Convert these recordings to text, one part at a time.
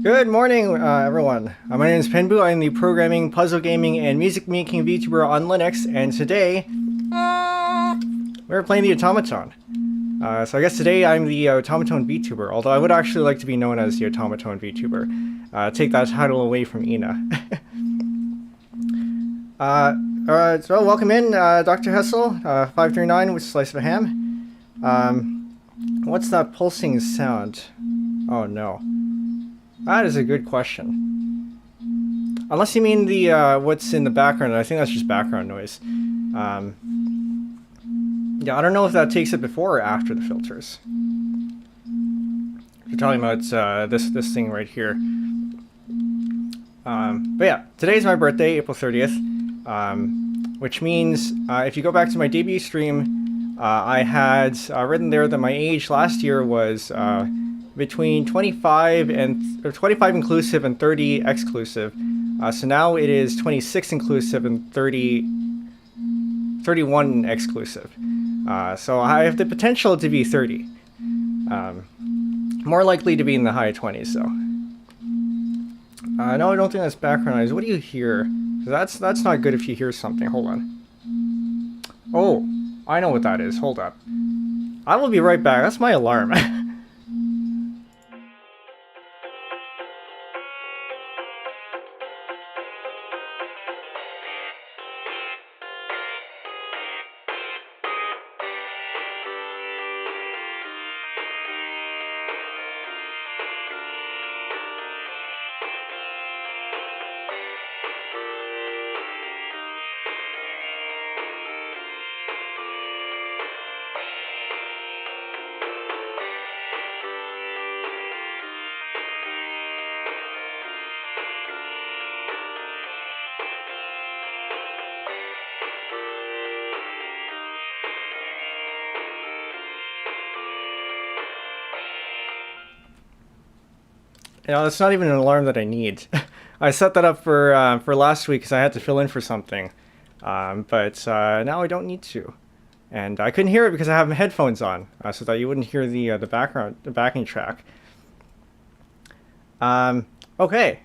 Good morning, everyone. My name is Penbu. I'm the programming, puzzle gaming, and music making VTuber on Linux, and today we're playing the Automaton. So I guess today I'm the Automaton VTuber, although I would actually like to be known as the Automaton VTuber. Take that title away from Ina. So welcome in, Dr. Hessel, 539 with Slice of a Ham. What's that pulsing sound? Oh no. That is a good question. Unless you mean the what's in the background, I think that's just background noise. Yeah, I don't know if that takes it before or after the filters. You're talking about this thing right here. But yeah, today's my birthday, April 30th, which means if you go back to my debut stream, I had written there that my age last year was between 25 inclusive and 30 exclusive. So now it is 26 inclusive and 31 exclusive. So I have the potential to be 30. More likely to be in the high 20s though. No, I don't think that's background noise. What do you hear? That's not good if you hear something. Hold on. Oh, I know what that is. Hold up. I will be right back. That's my alarm. You know, that's not even an alarm that I need. I set that up for last week because I had to fill in for something, but now I don't need to, and I couldn't hear it because I have my headphones on, so that you wouldn't hear the backing track. Okay.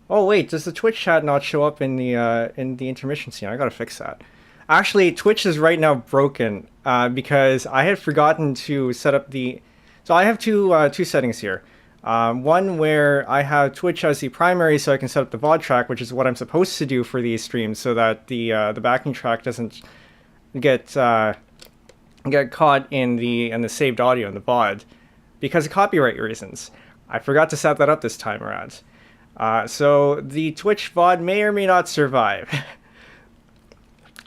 Oh wait, does the Twitch chat not show up in the intermission scene? I gotta fix that. Actually, Twitch is right now broken because I had forgotten to set up the. So I have two settings here. One where I have Twitch as the primary, so I can set up the VOD track, which is what I'm supposed to do for these streams, so that the backing track doesn't get caught in the saved audio in the VOD because of copyright reasons. I forgot to set that up this time around. So the Twitch VOD may or may not survive,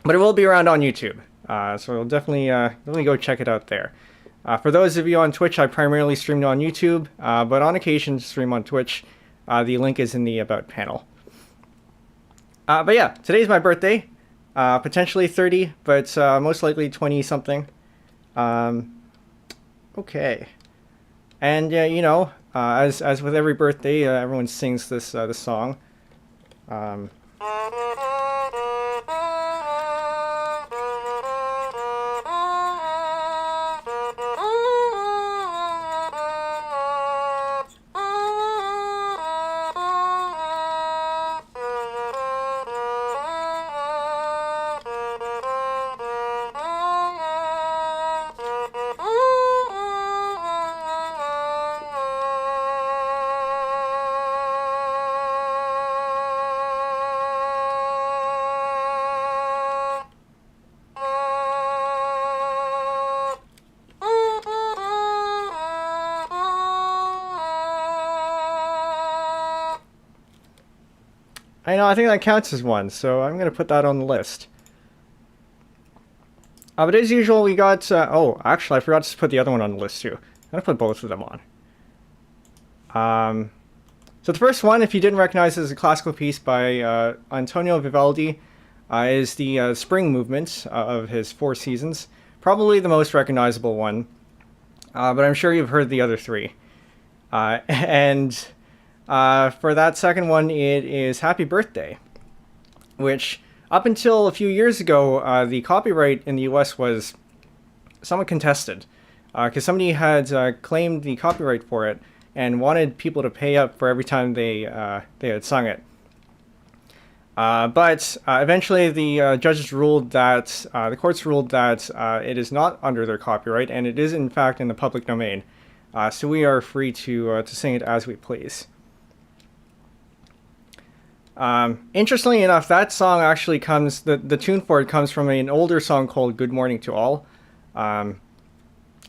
but it will be around on YouTube. So we'll definitely go check it out there. For those of you on Twitch, I primarily stream on YouTube, but on occasion stream on Twitch. The link is in the About panel. But yeah, today's my birthday. Potentially 30, but most likely 20-something. Okay. And, you know, as with every birthday, everyone sings this song. I know, I think that counts as one, so I'm gonna put that on the list. But as usual, we got... oh, actually, I forgot to put the other one on the list, too. I'm gonna put both of them on. So the first one, if you didn't recognize it, is a classical piece by Antonio Vivaldi. Is the Spring Movement of his Four Seasons. Probably the most recognizable one. But I'm sure you've heard the other three. And for that second one, it is Happy Birthday, which up until a few years ago, the copyright in the US was somewhat contested, because somebody had claimed the copyright for it and wanted people to pay up for every time they had sung it. But eventually the judges ruled that, the courts ruled that it is not under their copyright, and it is in fact in the public domain. So we are free to sing it as we please. Interestingly enough, that song actually comes, the tune for it comes from an older song called Good Morning to All.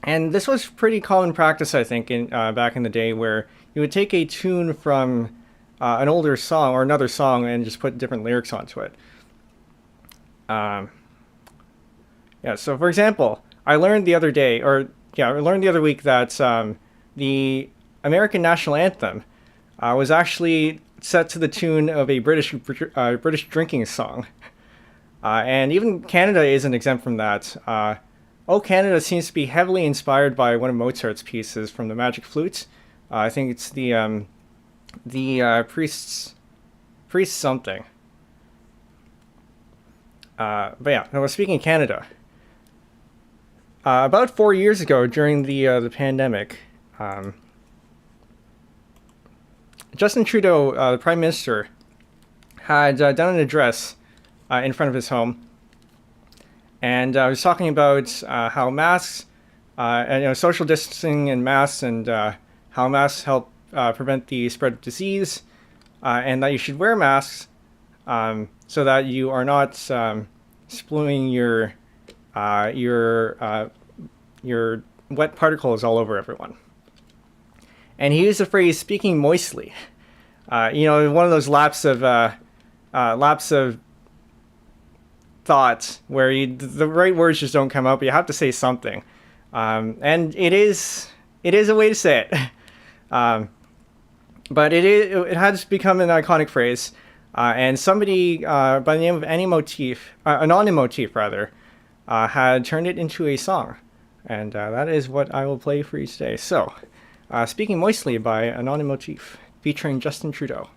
And this was pretty common practice, I think, back in the day, where you would take a tune from an older song or another song and just put different lyrics onto it. Yeah, so for example, I learned the other day, I learned the other week that the American national anthem was actually set to the tune of a British drinking song. And even Canada isn't exempt from that. Oh Canada seems to be heavily inspired by one of Mozart's pieces from the Magic Flute. I think it's the priest something. But yeah, I was speaking of Canada. About 4 years ago, during the pandemic, Justin Trudeau, the Prime Minister, had done an address in front of his home, and I was talking about how masks, and social distancing and masks, and how masks help prevent the spread of disease, and that you should wear masks so that you are not spewing your wet particles all over everyone. And he used the phrase "speaking moistly." One of those lapse of thought where the right words just don't come out, but you have to say something. And it is a way to say it. But it has become an iconic phrase. And somebody by the name of Anonymotif rather, had turned it into a song. And that is what I will play for you today. So, Speaking Moistly by Anonymotif, featuring Justin Trudeau.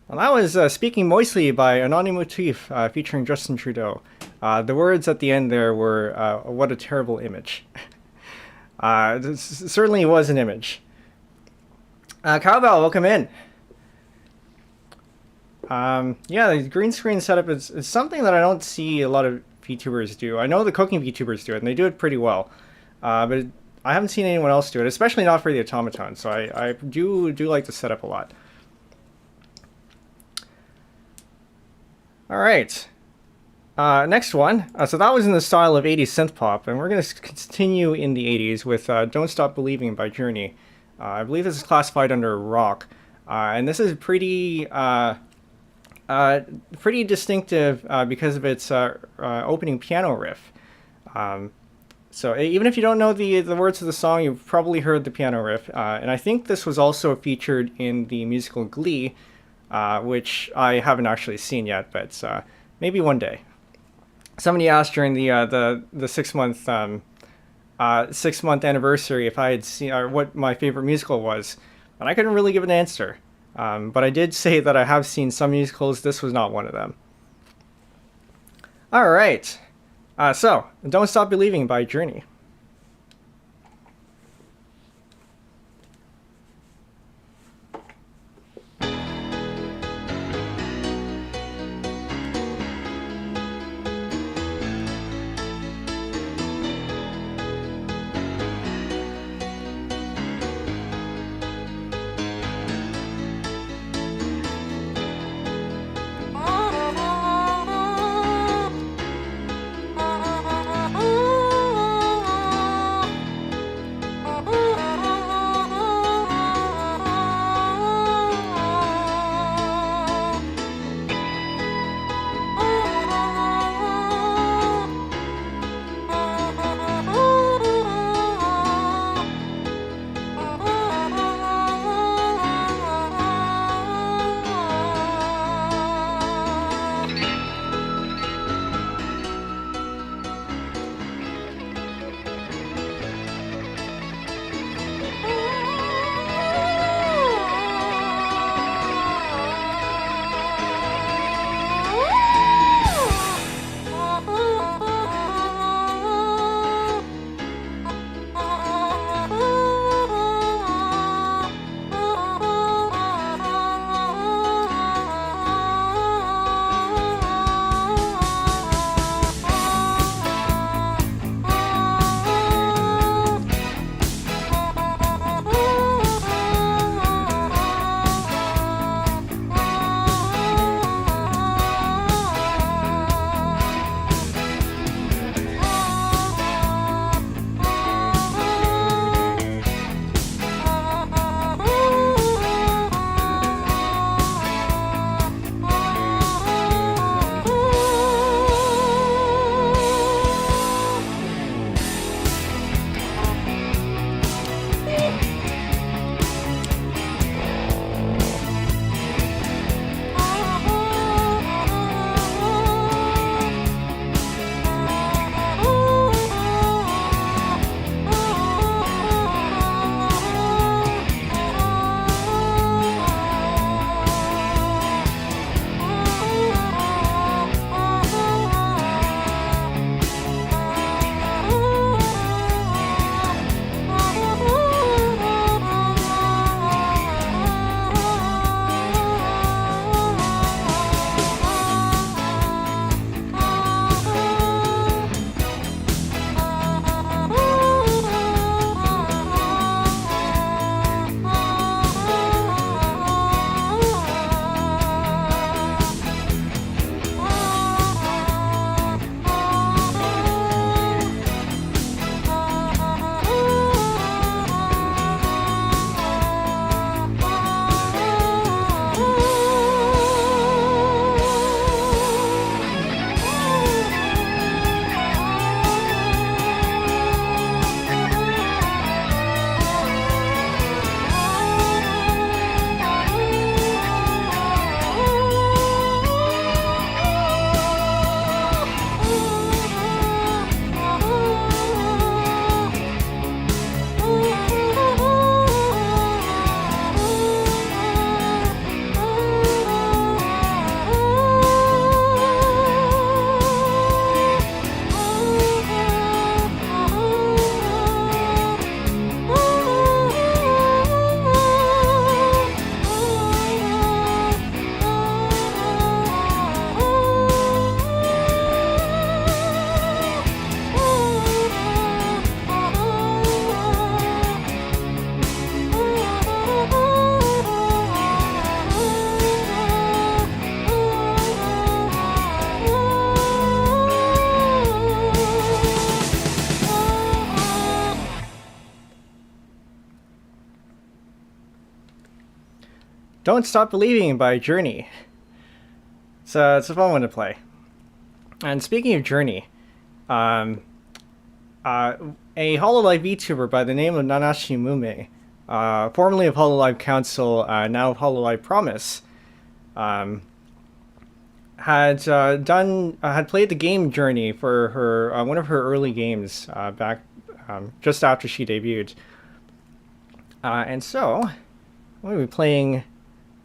Well, that was Speaking Moistly by Anonymotif, featuring Justin Trudeau. The words at the end there were, what a terrible image. This certainly was an image. Cowbell, welcome in. Yeah, the green screen setup is something that I don't see a lot of VTubers do. I know the cooking VTubers do it, and they do it pretty well. But I haven't seen anyone else do it, especially not for the automaton. So I do like the setup a lot. All right. Next one. So that was in the style of 80s synth pop, and we're going to continue in the 80s with Don't Stop Believing by Zhuni. I believe this is classified under rock. And this is pretty distinctive because of its opening piano riff. So even if you don't know the words of the song, you've probably heard the piano riff. And I think this was also featured in the musical Glee, which I haven't actually seen yet, but maybe one day. Somebody asked during the 6 month 6 month anniversary if I had seen or what my favorite musical was, and I couldn't really give an answer. But I did say that I have seen some musicals. This was not one of them. All right. So, Don't Stop Believing by Zhuni. Don't Stop Believing by Zhuni. It's a fun one to play. And speaking of Zhuni, um, a Hololive VTuber by the name of Nanashi Mumei, formerly of Hololive Council, now of Hololive Promise, had played the game Journey for her one of her early games back just after she debuted, and so I'm going to be playing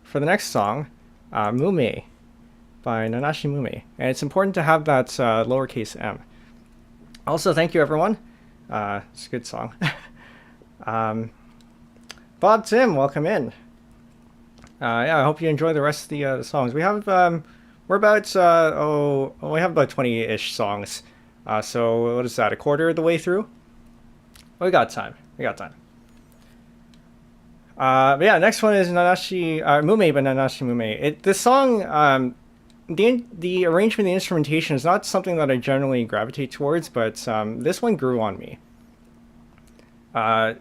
for the next song, Mumei by Nanashi Mumei, and it's important to have that lowercase m. Also, thank you everyone. It's a good song. Bob Tim, welcome in. Yeah, I hope you enjoy the rest of the songs. We have we have about 20-ish songs. So what is that? A quarter of the way through? We got time. But yeah, next one is Nanashi Mumei by Nanashi Mumei. This song, the arrangement, the instrumentation is not something that I generally gravitate towards, but this one grew on me. I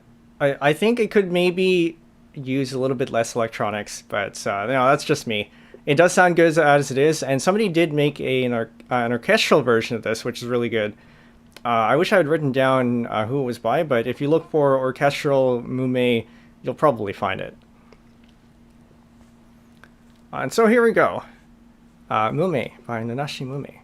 think it could maybe use a little bit less electronics, but that's just me. It does sound good as it is, and somebody did make an orchestral version of this, which is really good. I wish I had written down who it was by, but if you look for orchestral Mumei, you'll probably find it. And so here we go. Mumei by Nanashi Mumei.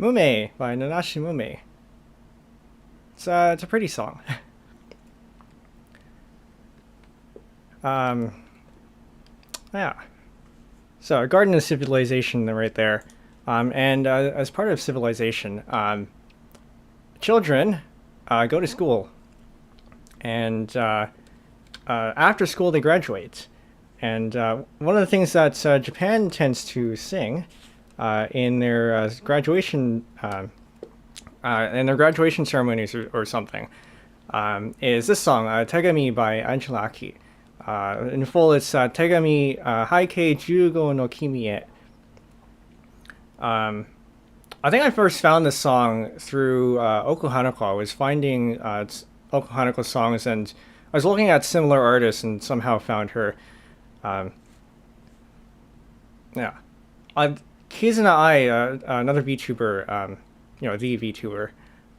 Mumei by Nanashi Mumei. It's a pretty song. Yeah. So, Garden of Civilization right there. And as part of civilization, children go to school. And after school, they graduate. And one of the things that Japan tends to sing in their graduation ceremonies or something is this song, Tegami by Angela Aki. In full, it's Tegami Haikei Jugo no Kimi e. I think I first found this song through Okuhanako. I was finding Okuhanako songs, and I was looking at similar artists and somehow found her. Yeah. Kizuna Ai, another VTuber, the VTuber,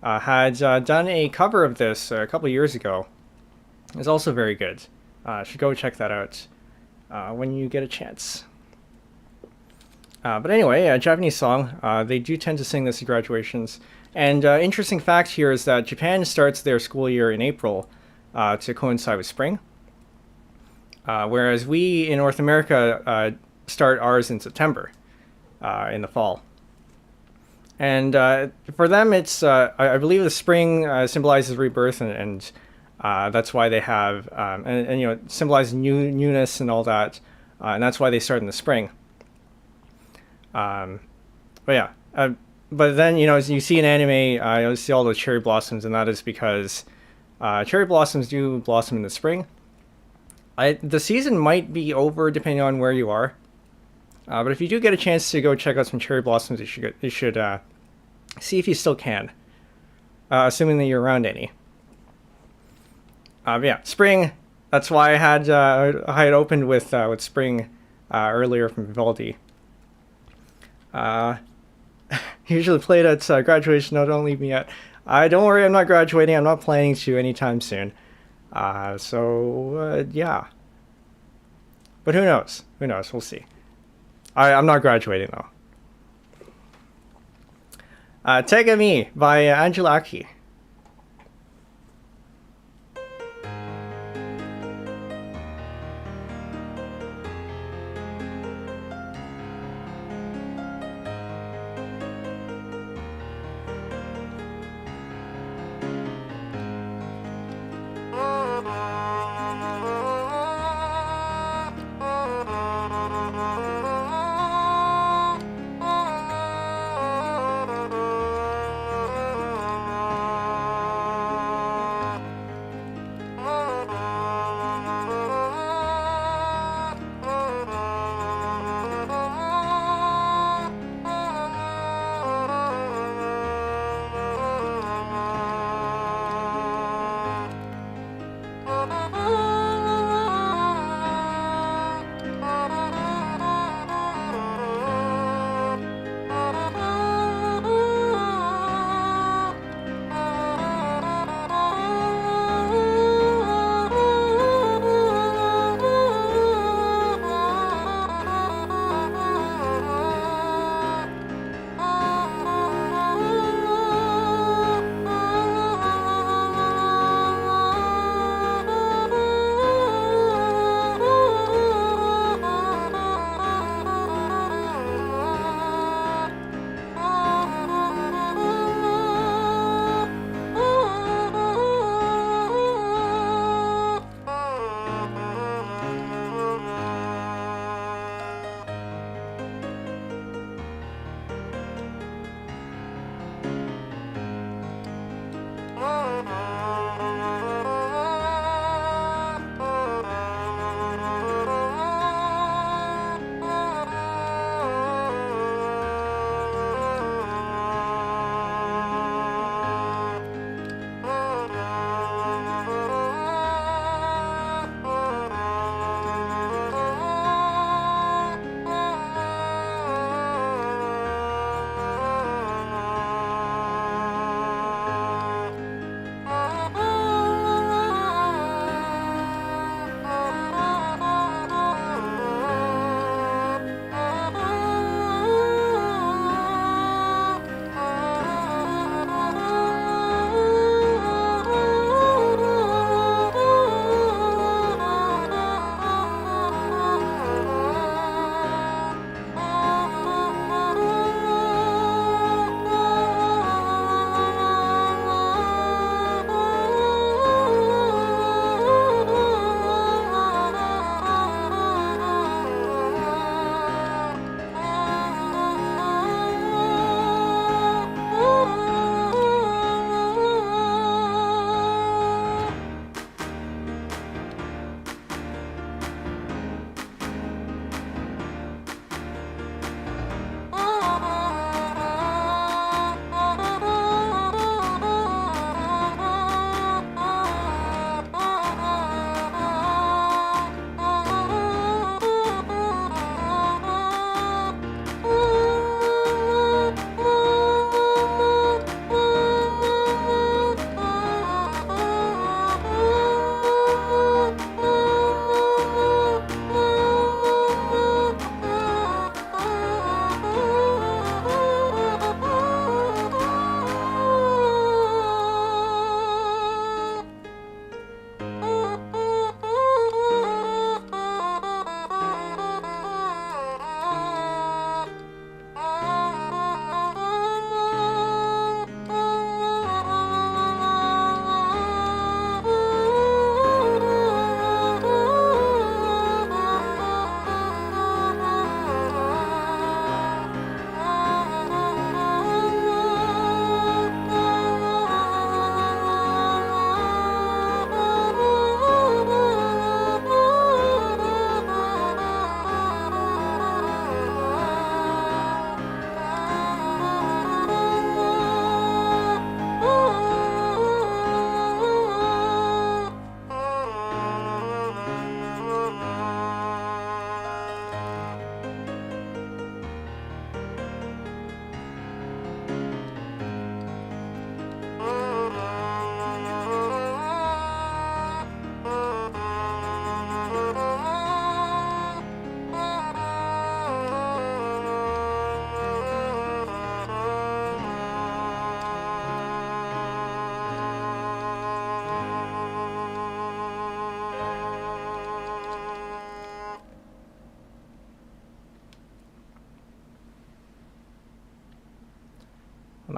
had done a cover of this a couple years ago. It's also very good. Should go check that out when you get a chance. But anyway, a Japanese song. They do tend to sing this at graduations. And interesting fact here is that Japan starts their school year in April to coincide with spring. Whereas we in North America start ours in September, in the fall. And for them, it's I believe the spring symbolizes rebirth, and that's why they have and symbolizes newness and all that, and that's why they start in the spring. But yeah, but then as you see in anime, you see all the cherry blossoms, and that is because cherry blossoms do blossom in the spring. The season might be over depending on where you are, but if you do get a chance to go check out some cherry blossoms, you should see if you still can, assuming that you're around any. Yeah, spring. That's why I had opened with spring earlier from Vivaldi. Usually played at graduation. No, don't leave me yet. Don't worry, I'm not graduating. I'm not planning to anytime soon. Yeah. But who knows? Who knows? We'll see. I'm not graduating though. Tegami by Angela Aki.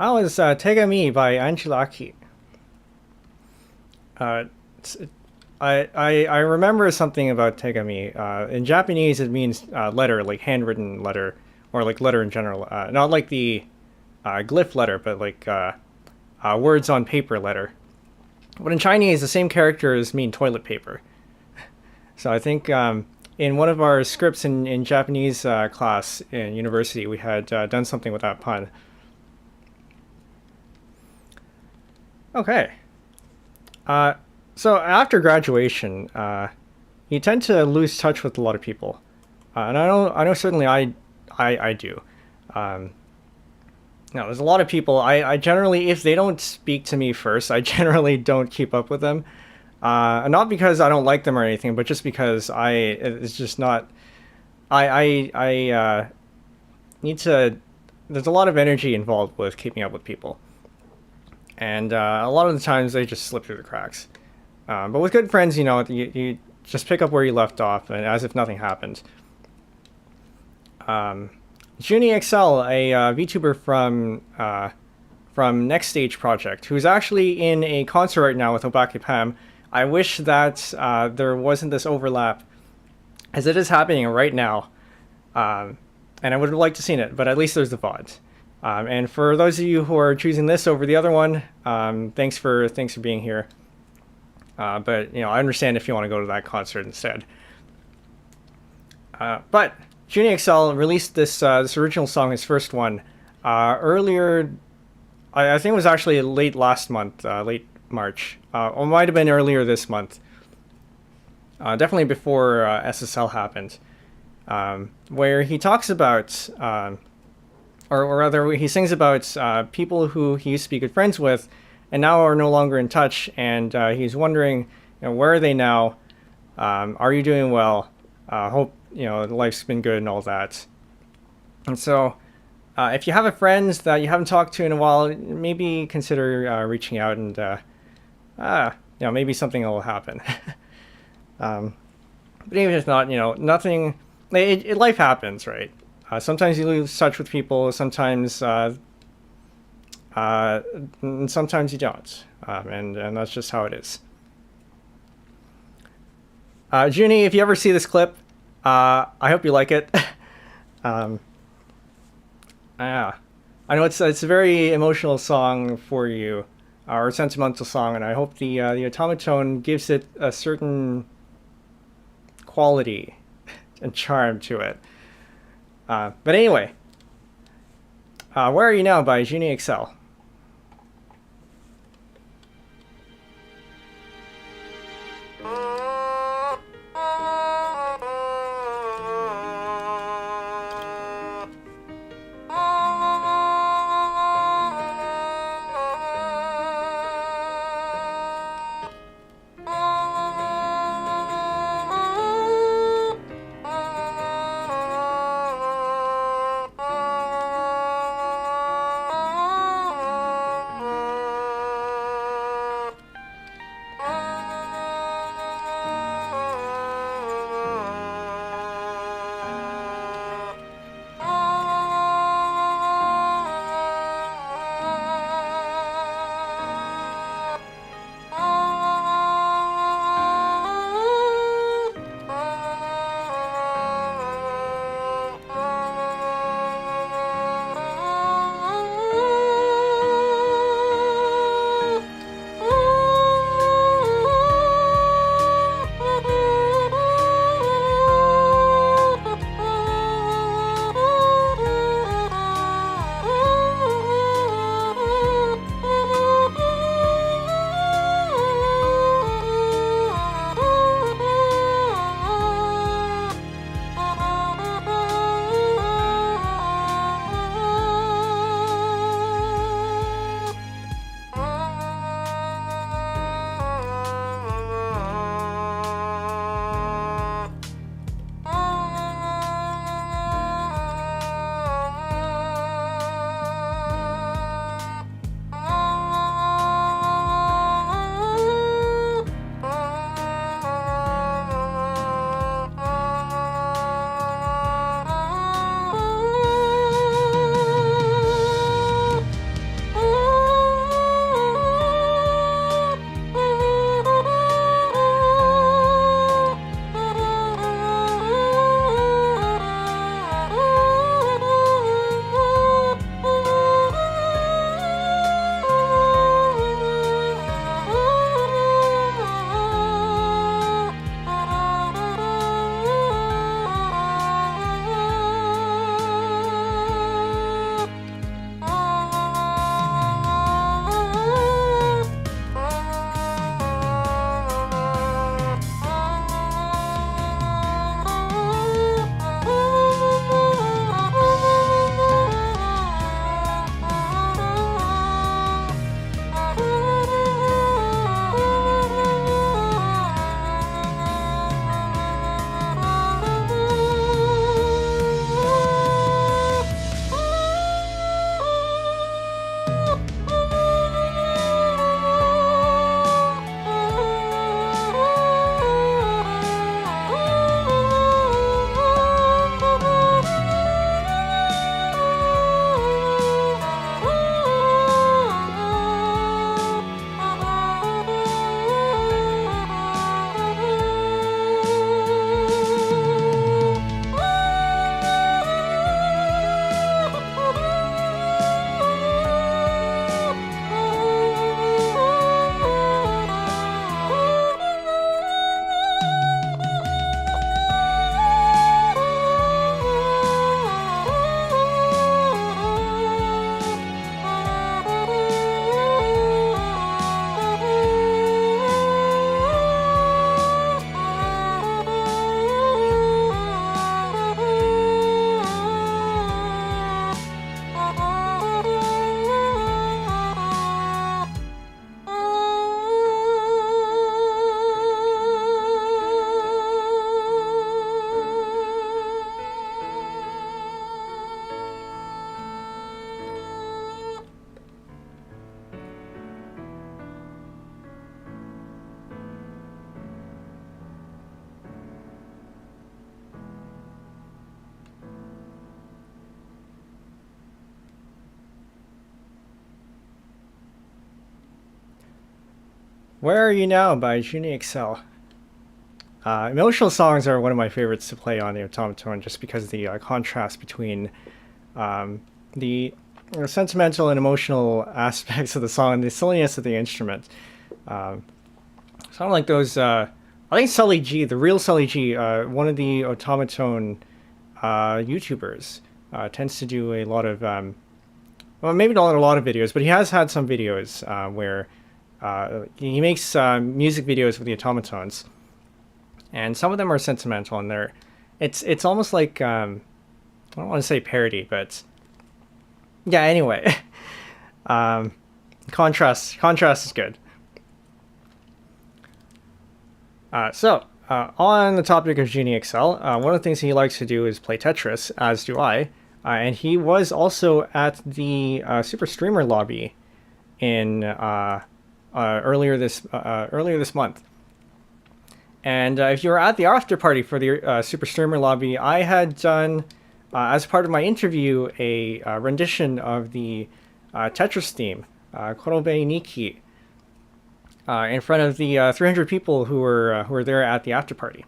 That was Tegami by Angela Aki. Uh, I remember something about Tegami. In Japanese, it means letter, like handwritten letter, or like letter in general. Not like the glyph letter, but like words on paper letter. But in Chinese, the same characters mean toilet paper. So I think in one of our scripts in Japanese class in university, we had done something with that pun. Okay. So after graduation, you tend to lose touch with a lot of people, and I know certainly I do. Now, there's a lot of people. I generally, if they don't speak to me first, I generally don't keep up with them. Not because I don't like them or anything, but just because it's just not. I need to. There's a lot of energy involved with keeping up with people, and a lot of the times they just slip through the cracks. But with good friends, you just pick up where you left off, and as if nothing happened. Zhuni XL, a VTuber from Next Stage Project, who's actually in a concert right now with Obake Pam. I wish that there wasn't this overlap, as it is happening right now, and I would have liked to seen it, but at least there's the VOD. And for those of you who are choosing this over the other one, thanks for being here. But I understand if you want to go to that concert instead. But Zhuni XL released this original song, his first one, earlier. I think it was actually late last month, late March, or might have been earlier this month. Definitely before SSL happened, where he talks about, or rather, he sings about people who he used to be good friends with, and now are no longer in touch, and he's wondering, where are they now? Are you doing well? Hope life's been good and all that. And so, if you have a friend that you haven't talked to in a while, maybe consider reaching out, and maybe something will happen. But even if not, nothing. Life happens, right? Sometimes you lose touch with people. Sometimes. And sometimes you don't, and that's just how it is. Zhuni, if you ever see this clip, I hope you like it. Yeah, I know it's a very emotional song for you, or a sentimental song, and I hope the Otamatone gives it a certain quality and charm to it. But anyway, Where Are You Now by Zhuni XL. Where Are You Now by Zhuni Excel. Emotional songs are one of my favorites to play on the Automaton just because of the contrast between the sentimental and emotional aspects of the song and the silliness of the instrument. Sound like those. I think Sully G, the real Sully G, one of the Automaton YouTubers, tends to do a lot of, well, maybe not a lot of videos, but he has had some videos where he makes music videos with the automatons, and some of them are sentimental, and it's almost like I don't want to say parody, but yeah. Anyway, contrast is good. On the topic of Zhuni Excel, one of the things he likes to do is play Tetris, as do I, and he was also at the Super Streamer lobby in earlier this month. And if you were at the after party for the Super Streamer lobby, I had done, as part of my interview, a rendition of the Tetris theme, Korobeiniki, in front of the 300 people who were there at the after party.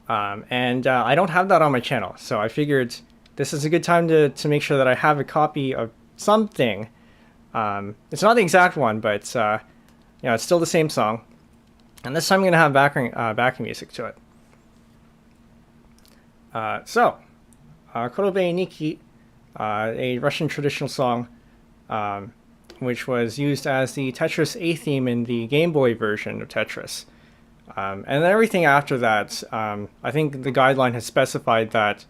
And I don't have that on my channel, so I figured this is a good time to make sure that I have a copy of something. It's not the exact one, but it's still the same song. And this time I'm going to have backing music to it. Korobeiniki, a Russian traditional song, which was used as the Tetris A theme in the Game Boy version of Tetris. And then everything after that, I think the guideline has specified that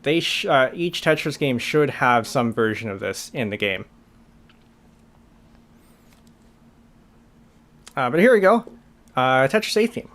each Tetris game should have some version of this in the game. But here we go. Tetris A theme.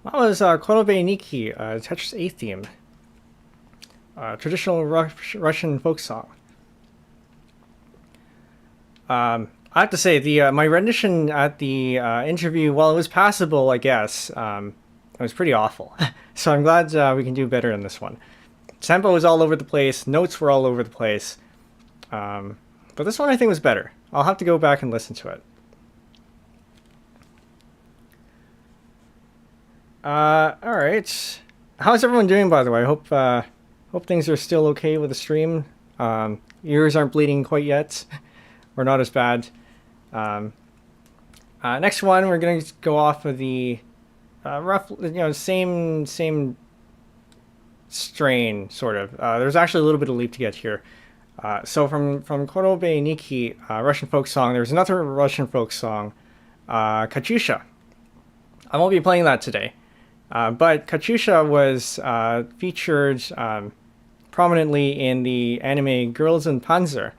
That was Korobeiniki, Tetris A theme, traditional Russian folk song. I have to say, my rendition at the interview, while it was passable, I guess, it was pretty awful. So I'm glad we can do better in this one. Tempo was all over the place, notes were all over the place, but this one I think was better. I'll have to go back and listen to it. Alright. How's everyone doing, by the way? I hope things are still okay with the stream. Ears aren't bleeding quite yet. Or not as bad. Next one, we're going to go off of the same strain, sort of. There's actually a little bit of leap to get here. So from Korobeiniki, Russian folk song, there's another Russian folk song, Katyusha. I won't be playing that today. But Katyusha was featured prominently in the anime Girls in Panzer.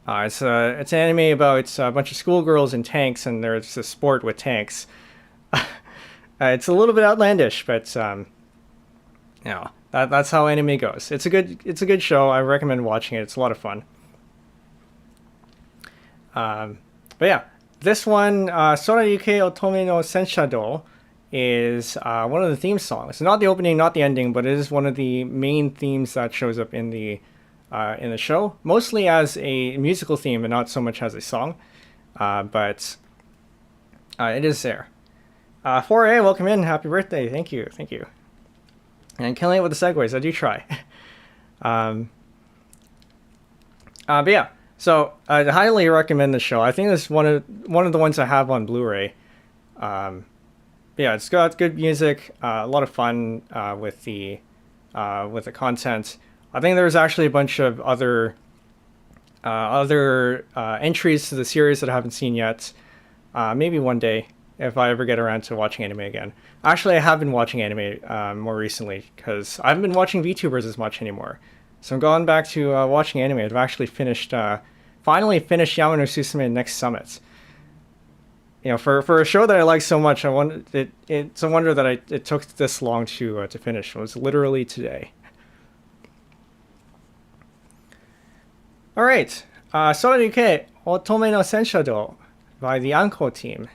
It's an anime about a bunch of schoolgirls in tanks, and there's a sport with tanks. It's a little bit outlandish, but that's how anime goes. It's a good show. I recommend watching it. It's a lot of fun. But yeah, this one, Sora Yuke Otome no Senshadou, is one of the theme songs. Not the opening, not the ending, but it is one of the main themes that shows up in the show, mostly as a musical theme and not so much as a song. But it is there. 4A, welcome in. Happy birthday. Thank you. Thank you. And killing it with the segues. I do try. But yeah, so I highly recommend the show. I think it's one of the ones I have on Blu-ray. Yeah, it's got good music, a lot of fun with the content. I think there's actually a bunch of other entries to the series that I haven't seen yet. Maybe one day if I ever get around to watching anime again. Actually, I have been watching anime more recently because I haven't been watching VTubers as much anymore. So I'm going back to watching anime. I've actually finally finished Yamano Susume Next Summit. You know, for a show that I like so much, it's a wonder that it took this long to finish. It was literally today. All right, Sora Yuke Otome no Senshadou by the Anko team.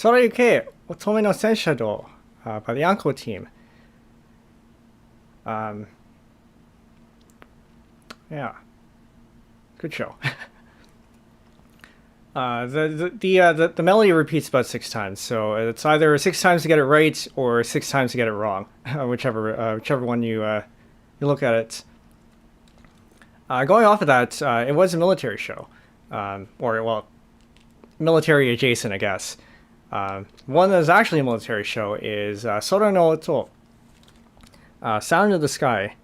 Sorayuke Otome no Senshadou by the Anko team. Yeah, good show. The melody repeats about 6 times, so it's either 6 times to get it right or 6 times to get it wrong, whichever one you look at it. Going off of that, it was a military show, or well, military adjacent, I guess. One that is actually a military show is Sora no Oto, Sound of the Sky,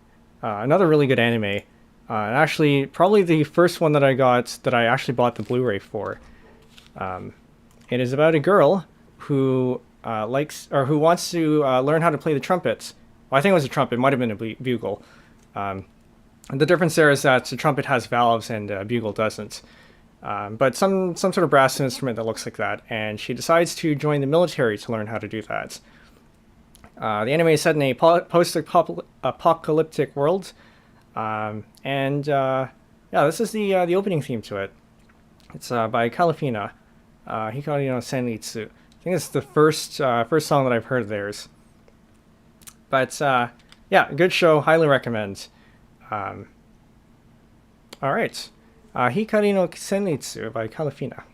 another really good anime. And actually, probably the first one that I got that I actually bought the Blu-ray for. It is about a girl who who wants to learn how to play the trumpet. Well, I think it was a trumpet. It might have been a bugle. The difference there is that the trumpet has valves and a bugle doesn't. But some sort of brass instrument that looks like that, and she decides to join the military to learn how to do that. The anime is set in a post-apocalyptic world. Yeah, this is the opening theme to it. It's by Kalafina, Hikari no Senritsu. I think it's the first song that I've heard of theirs. But yeah, good show, highly recommend. All right, Hikari no Senritsu by Kalafina.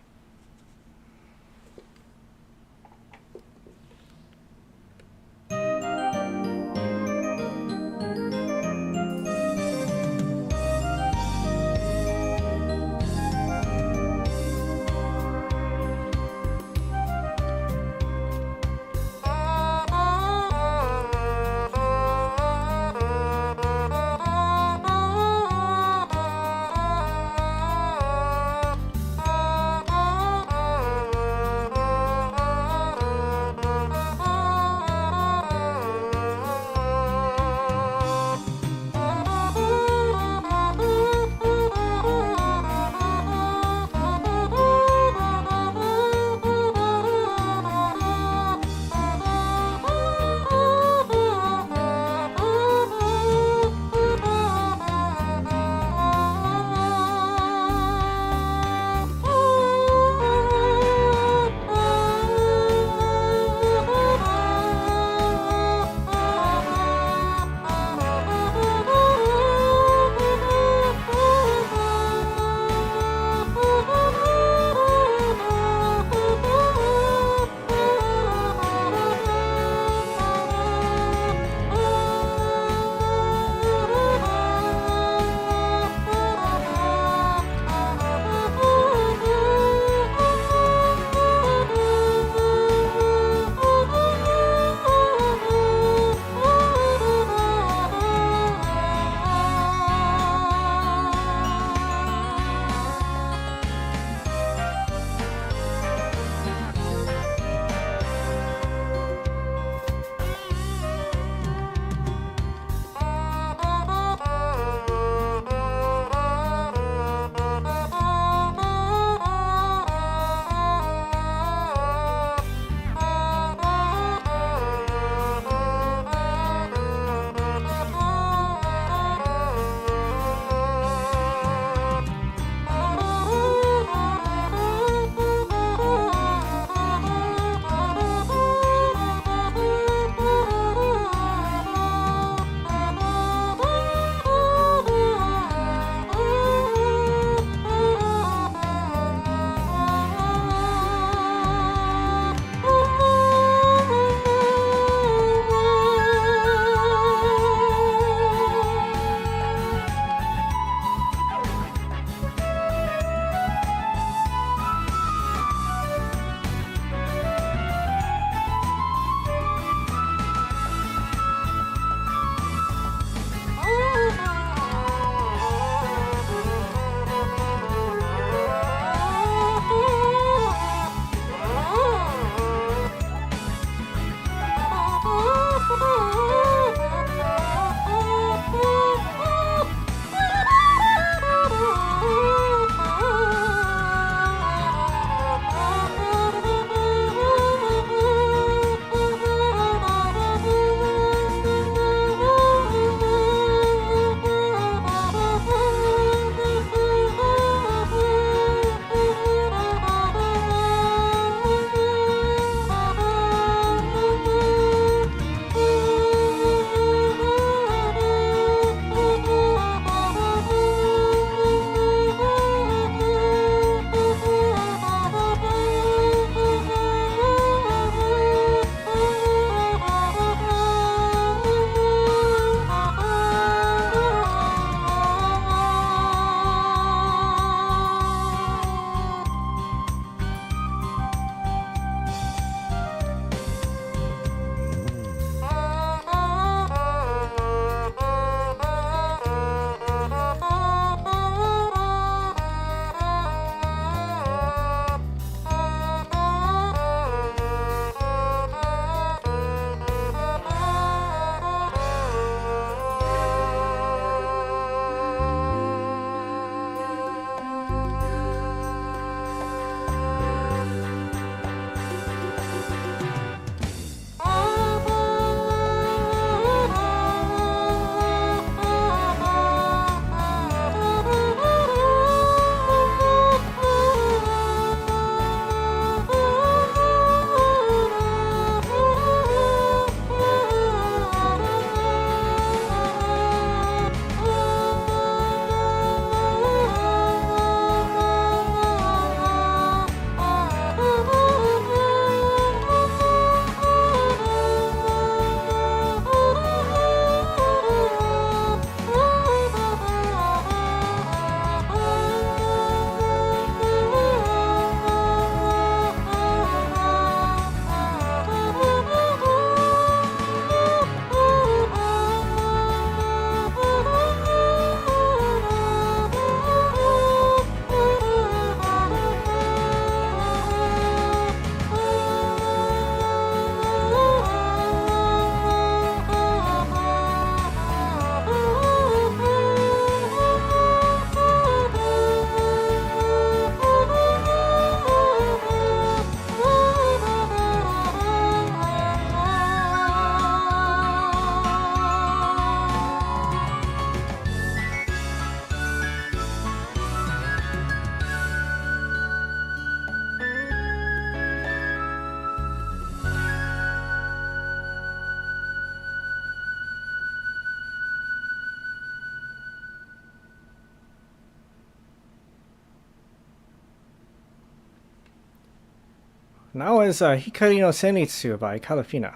And that was Hikari no Senritsu by Kalafina.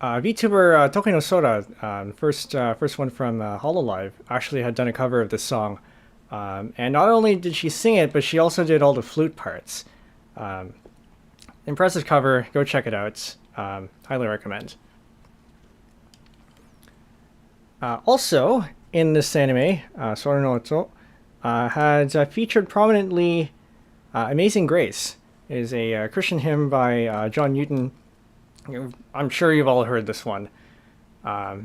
VTuber Toki no Sora, first one from Hololive, actually had done a cover of this song. And not only did she sing it, but she also did all the flute parts. Impressive cover. Go check it out. Highly recommend. Also, in this anime, Sora no Oto had featured prominently Amazing Grace. It is a Christian hymn by John Newton. I'm sure you've all heard this one. Yeah,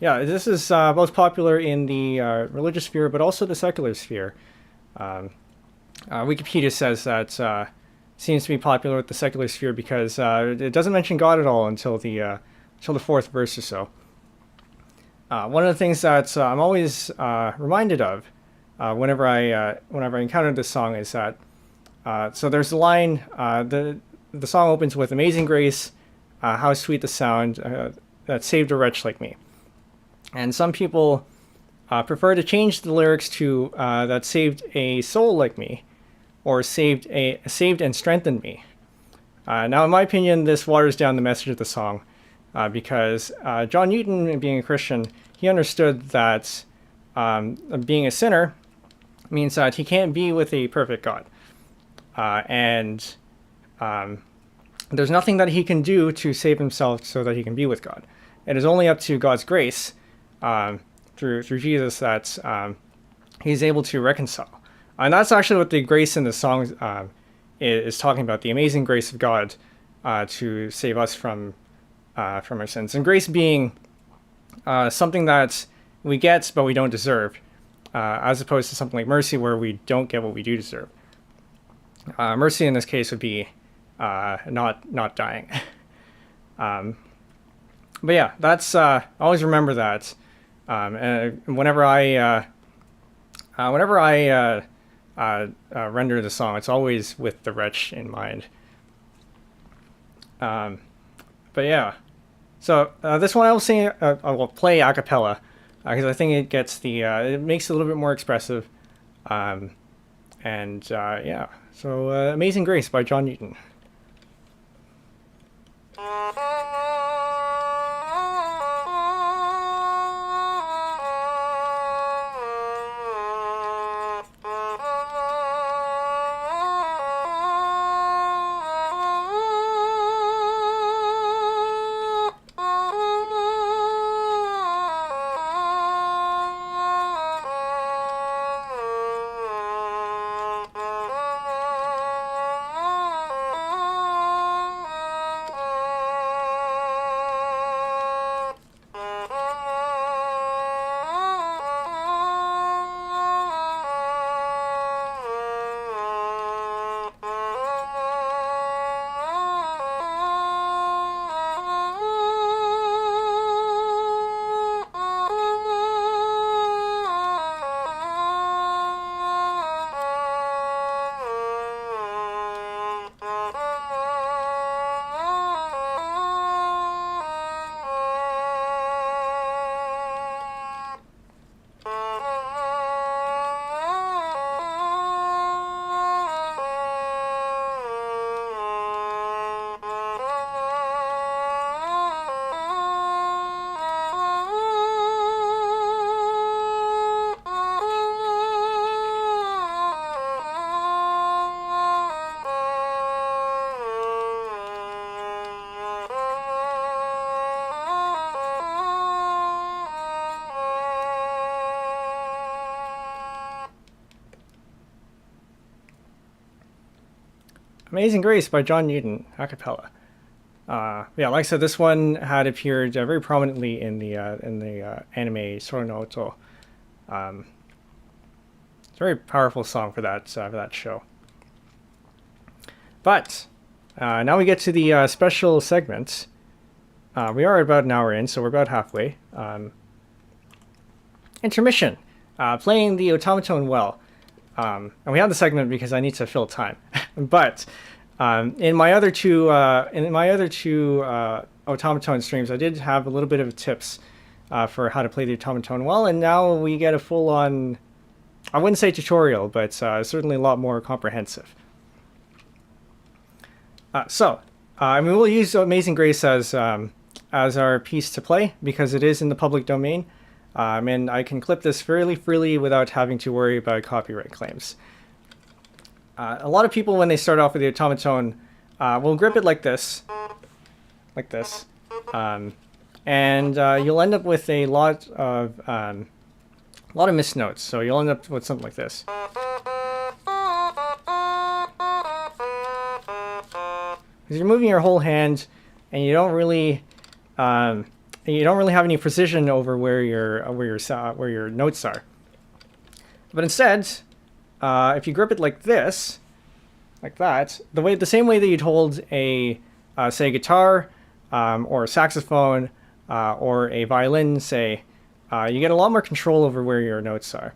this is most popular in the religious sphere, but also the secular sphere. Wikipedia says that seems to be popular with the secular sphere because it doesn't mention God at all until the fourth verse or so. One of the things that I'm always reminded of whenever I encounter this song is that so there's a line, the song opens with "Amazing Grace, how sweet the sound that saved a wretch like me," and some people prefer to change the lyrics to "that saved a soul like me," or saved and strengthened me. Now, in my opinion, this waters down the message of the song because John Newton, being a Christian, he understood that being a sinner means that he can't be with a perfect God. And there's nothing that he can do to save himself so that he can be with God. It is only up to God's grace through Jesus that he's able to reconcile. And that's actually what the grace in the song is talking about, the amazing grace of God to save us from our sins. And grace being something that we get but we don't deserve, as opposed to something like mercy where we don't get what we do deserve. Mercy in this case would be not dying. But yeah, that's always remember that. And whenever I render the song, it's always with the wretch in mind. But yeah, so this one I will sing. I will play a cappella because I think it gets it makes it a little bit more expressive. Yeah, so "Amazing Grace" by John Newton. "Amazing Grace" by John Newton, a cappella. Yeah, like I said, this one had appeared very prominently in the anime Sora no Oto. It's a very powerful song for that show. But now we get to the special segment. We are about an hour in, so we're about halfway. Intermission, playing the automaton well. And we have the segment because I need to fill time. But in my other two automaton streams, I did have a little bit of tips for how to play the automaton well, and now we get a full-on I wouldn't say tutorial, but certainly a lot more comprehensive. I mean, we'll use Amazing Grace as our piece to play because it is in the public domain, and I can clip this fairly freely without having to worry about copyright claims. A lot of people, when they start off with the automaton, will grip it like this, and you'll end up with a lot of missed notes. So you'll end up with something like this. Because you're moving your whole hand, and you don't really have any precision over where your notes are. But instead, if you grip it like this, like that, the same way that you'd hold a say a guitar or a saxophone or a violin, say, you get a lot more control over where your notes are.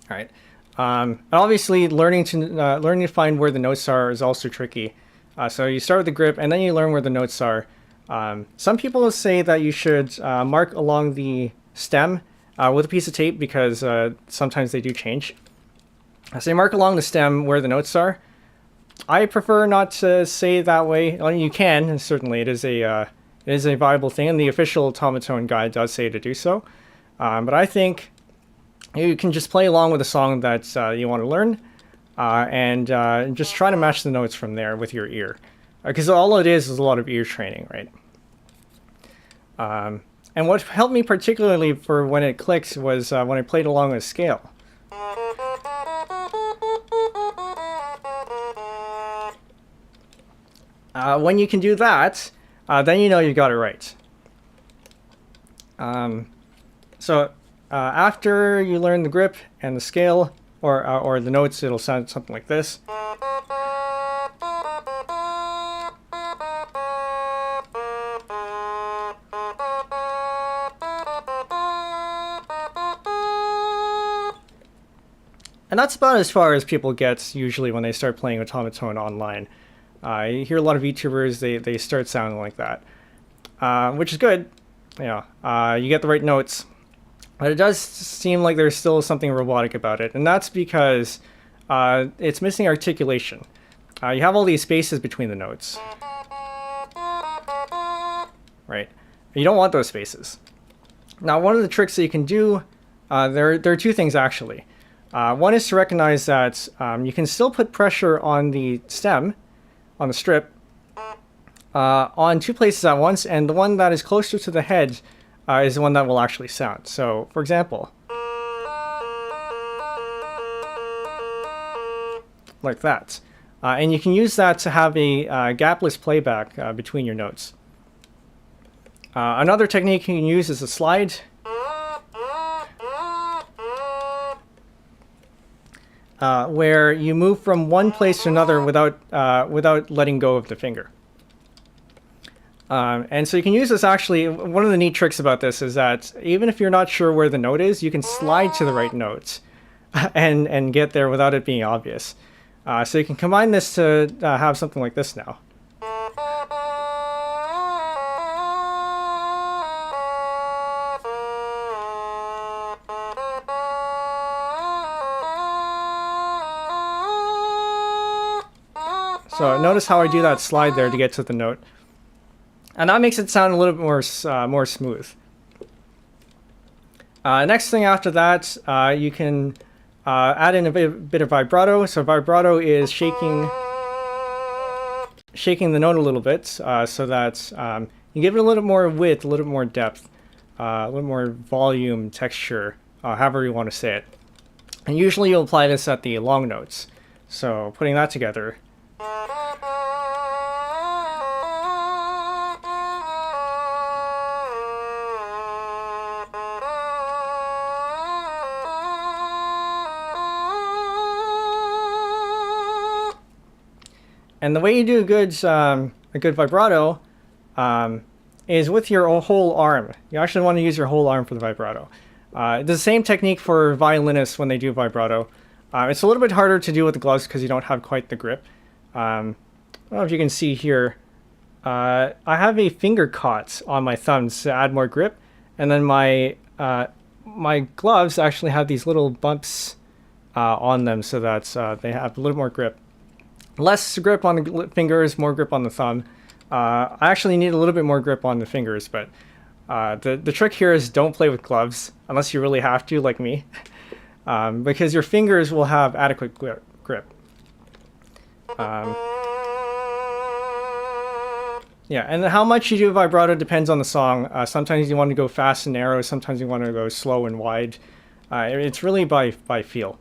All right. And obviously, learning to find where the notes are is also tricky. So you start with the grip, and then you learn where the notes are. Some people say that you should mark along the stem with a piece of tape because sometimes they do change. So you mark along the stem where the notes are. I prefer not to say that way. Well, you can, certainly. It is a viable thing, and the official automaton guide does say to do so. But I think you can just play along with a song that you want to learn, and just try to match the notes from there with your ear. Because all it is a lot of ear training, right? And what helped me particularly for when it clicked was when I played along with scale. When you can do that, then you know you got it right. After you learn the grip and the scale, or the notes, it'll sound something like this. And that's about as far as people get usually when they start playing automaton online. You hear a lot of VTubers, they start sounding like that, which is good. You get the right notes. But it does seem like there's still something robotic about it, and that's because it's missing articulation. You have all these spaces between the notes. Right? You don't want those spaces. Now, one of the tricks that you can do, there are two things actually. One is to recognize that you can still put pressure on the stem, on the strip, on two places at once, and the one that is closer to the head is the one that will actually sound. So, for example, like that. And you can use that to have a gapless playback between your notes. Another technique you can use is a slide. Where you move from one place to another without letting go of the finger. And so you can use this actually. One of the neat tricks about this is that even if you're not sure where the note is, you can slide to the right note and get there without it being obvious. So you can combine this to have something like this now. So notice how I do that slide there to get to the note. And that makes it sound a little bit more smooth. Next thing after that, you can add in a bit of vibrato. So vibrato is shaking the note a little bit so that you give it a little more width, a little more depth, a little more volume, texture, however you want to say it. And usually you'll apply this at the long notes. So putting that together. And the way you do a good vibrato is with your whole arm. You actually want to use your whole arm for the vibrato. It's the same technique for violinists when they do vibrato. It's a little bit harder to do with the gloves because you don't have quite the grip. I don't know if you can see here. I have a finger caught on my thumbs to add more grip, and then my gloves actually have these little bumps on them so that they have a little more grip. Less grip on the fingers, more grip on the thumb. I actually need a little bit more grip on the fingers, but the trick here is don't play with gloves unless you really have to, like me, because your fingers will have adequate grip. Yeah, and how much you do vibrato depends on the song. Sometimes you want to go fast and narrow, sometimes you want to go slow and wide. It's really by feel.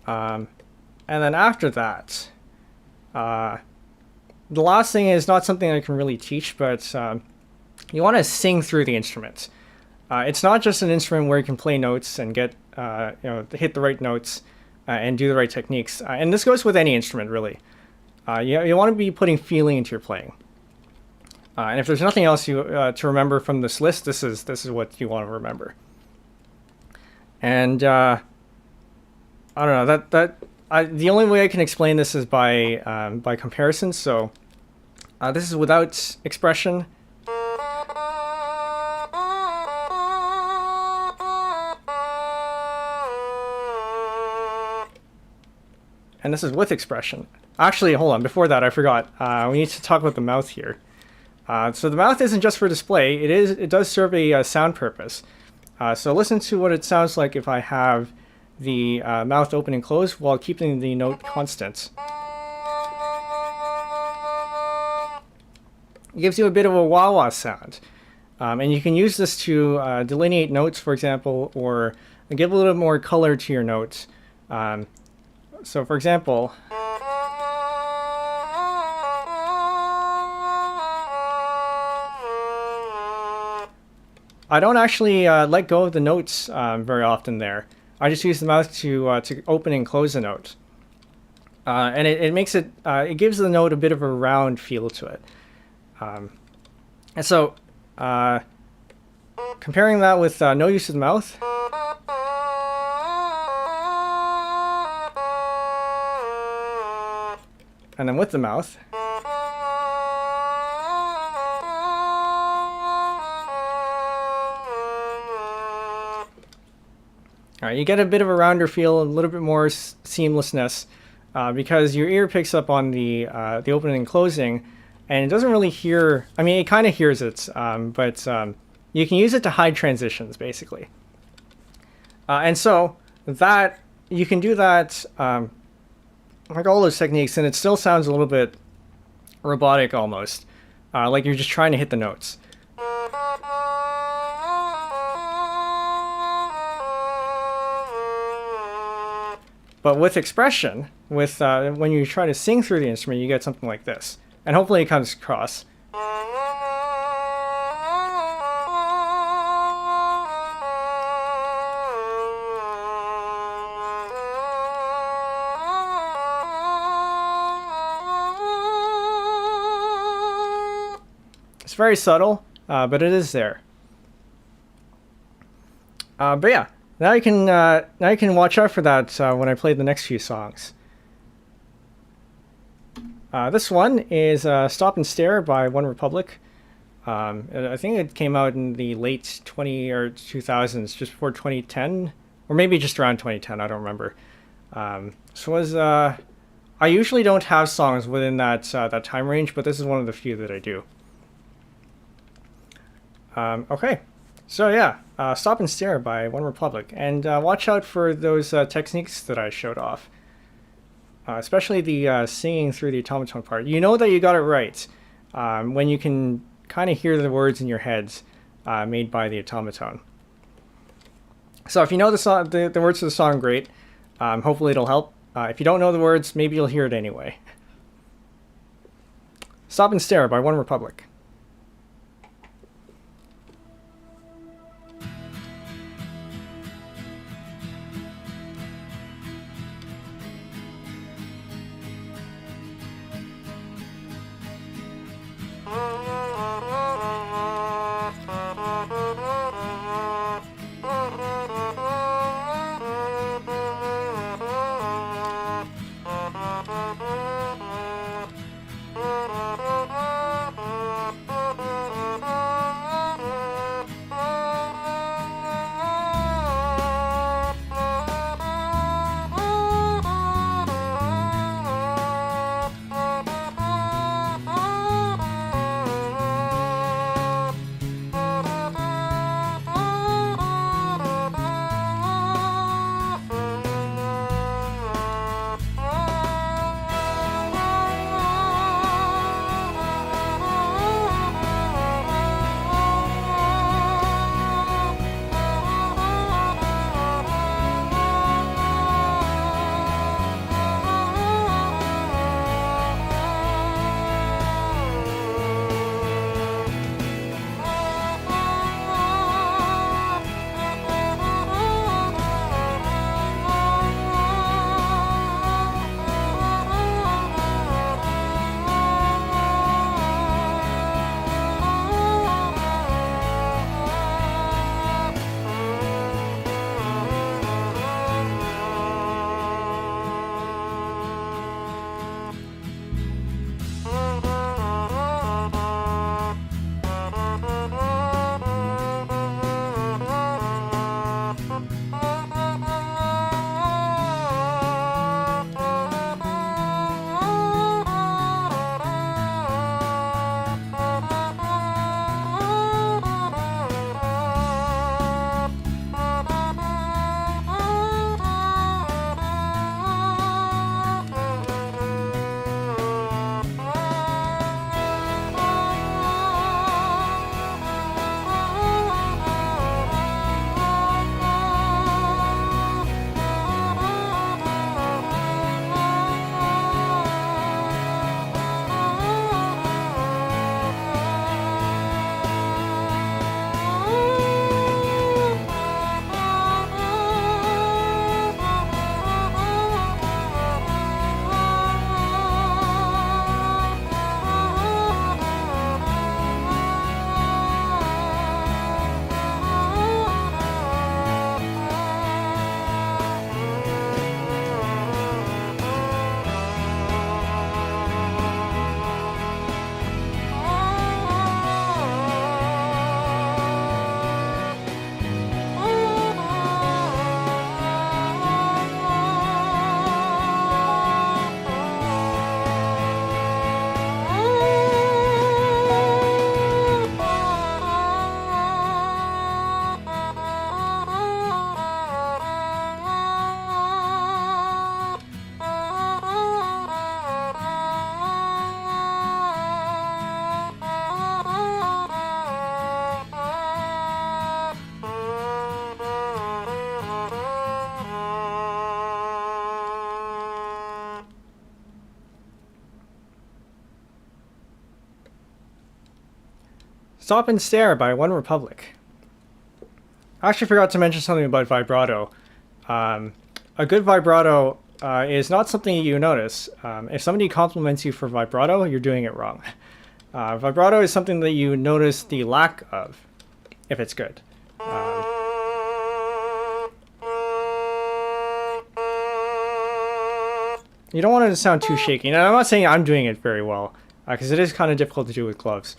And then after that, the last thing is not something I can really teach, but you want to sing through the instrument. It's not just an instrument where you can play notes and get, hit the right notes and do the right techniques. And this goes with any instrument, really. You want to be putting feeling into your playing. And if there's nothing else to remember from this list, this is what you want to remember. And I don't know, the only way I can explain this is by comparison. So this is without expression. And this is with expression. Actually, hold on. Before that, I forgot. We need to talk about the mouth here. So the mouth isn't just for display. It does serve a sound purpose. So listen to what it sounds like if I have the mouth open and closed while keeping the note constant. It gives you a bit of a wah-wah sound. And you can use this to delineate notes, for example, or give a little more color to your notes. So for example, I don't actually let go of the notes very often there. I just use the mouth to open and close the note. And it makes it, it gives the note a bit of a round feel to it. And so, comparing that with no use of the mouth, and then with the mouth, you get a bit of a rounder feel, a little bit more seamlessness, because your ear picks up on the opening and closing, and it doesn't really hear. I mean, it kind of hears it, but you can use it to hide transitions, basically. And so that you can do that, like all those techniques, and it still sounds a little bit robotic, almost, like you're just trying to hit the notes. But with expression, with when you try to sing through the instrument, you get something like this. And hopefully it comes across. It's very subtle, but it is there. But yeah. Now you can watch out for that when I play the next few songs. This one is "Stop and Stare" by OneRepublic. I think it came out in the late 2000s, just before 2010, or maybe just around 2010. I don't remember. So was I usually don't have songs within that time range, but this is one of the few that I do. Okay. So yeah, Stop and Stare by OneRepublic, and watch out for those techniques that I showed off, especially the singing through the automaton part. You know that you got it right when you can kind of hear the words in your heads made by the automaton. So if you know the words to the song, great. Hopefully it'll help. If you don't know the words, maybe you'll hear it anyway. Stop and Stare by OneRepublic. Stop and Stare by OneRepublic. I actually forgot to mention something about vibrato. A good vibrato is not something you notice. If somebody compliments you for vibrato, you're doing it wrong. Vibrato is something that you notice the lack of, if it's good. You don't want it to sound too shaky. And I'm not saying I'm doing it very well, because it is kind of difficult to do with gloves.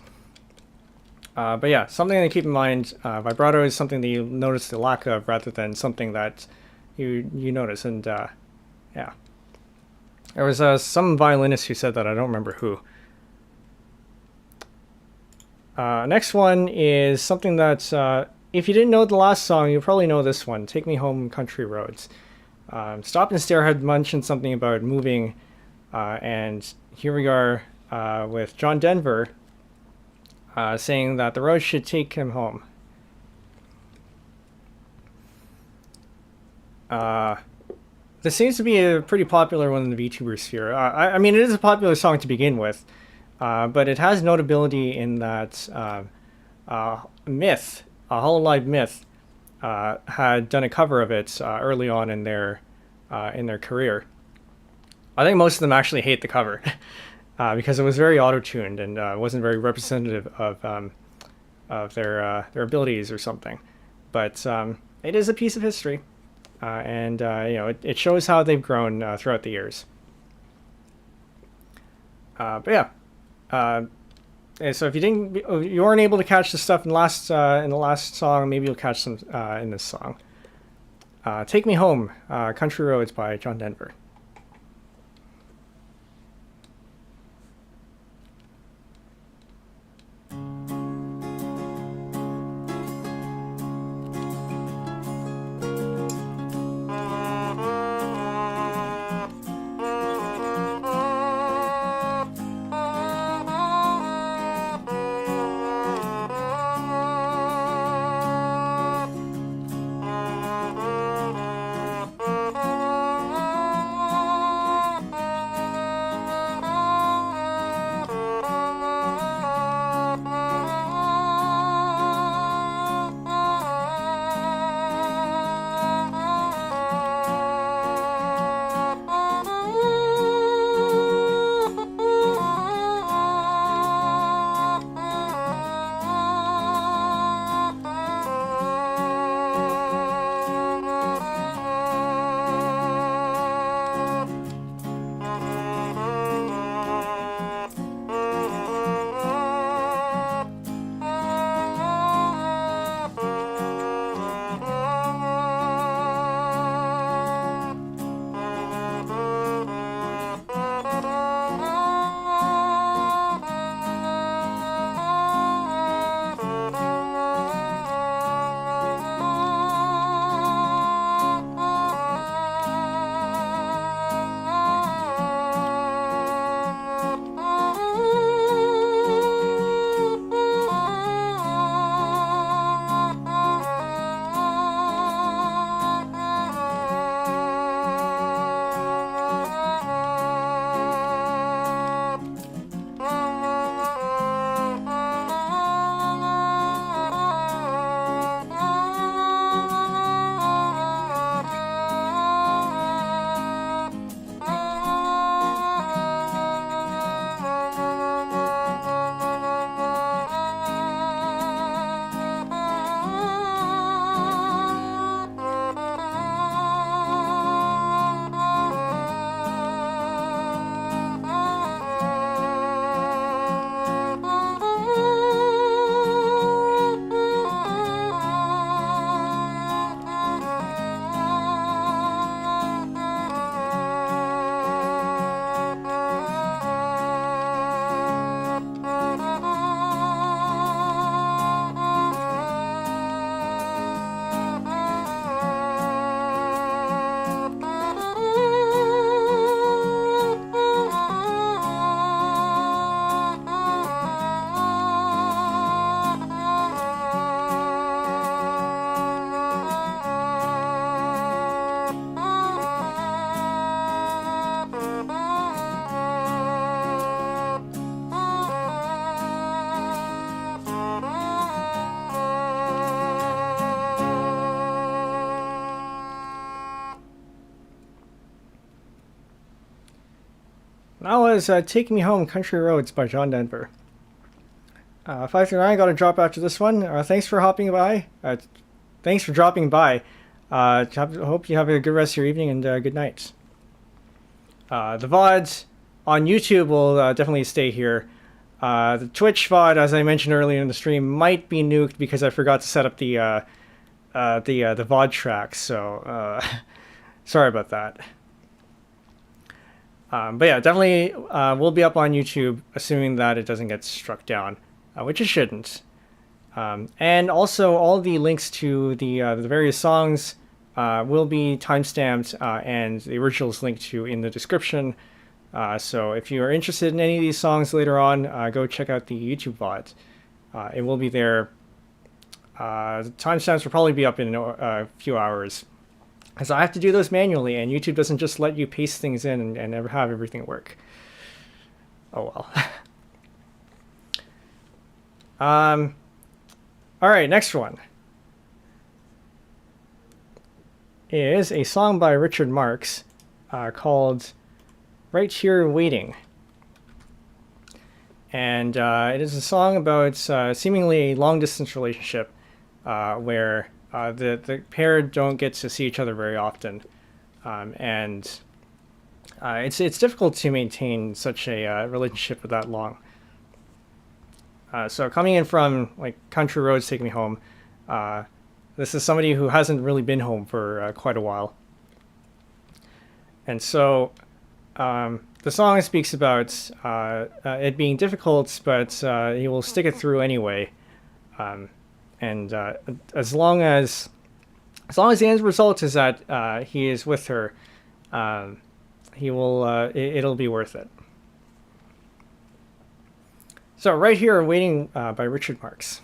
But yeah, something to keep in mind, vibrato is something that you notice the lack of rather than something that you notice. And yeah. There was some violinist who said that, I don't remember who. Next one is something that, if you didn't know the last song, you'll probably know this one, Take Me Home Country Roads. Stop and Stare had mentioned something about moving, and here we are with John Denver saying that the road should take him home. This seems to be a pretty popular one in the VTuber sphere. I mean, it is a popular song to begin with, but it has notability in that Myth, Hololive Myth, had done a cover of it early on in their career. I think most of them actually hate the cover because it was very auto-tuned and wasn't very representative of their abilities or something. But it is a piece of history, and you know, it shows how they've grown throughout the years. But yeah. So if you weren't able to catch the stuff in the last song, maybe you'll catch some in this song. Take Me Home, Country Roads by John Denver. That was Take Me Home, Country Roads by John Denver. 539, got to drop after this one. Thanks for hopping by. Thanks for dropping by. Hope you have a good rest of your evening and good night. The VODs on YouTube will definitely stay here. The Twitch VOD, as I mentioned earlier in the stream, might be nuked because I forgot to set up the VOD track. So sorry about that. But yeah, definitely will be up on YouTube, assuming that it doesn't get struck down, which it shouldn't. And also, all the links to the various songs will be timestamped, and the originals linked to in the description. So if you are interested in any of these songs later on, go check out the YouTube VOD. It will be there. The timestamps will probably be up in a few hours, because I have to do those manually, and YouTube doesn't just let you paste things in and never have everything work. Oh well. All right, next one is a song by Richard Marx called Right Here Waiting. And it is a song about seemingly a long-distance relationship where the pair don't get to see each other very often. And it's difficult to maintain such a relationship for that long. So coming in from like Country Roads, Take Me Home, this is somebody who hasn't really been home for quite a while. And so the song speaks about it being difficult, but he will stick it through anyway. And as long as the end result is that he is with her, he will. It'll be worth it. So right here, Waiting by Richard Marx.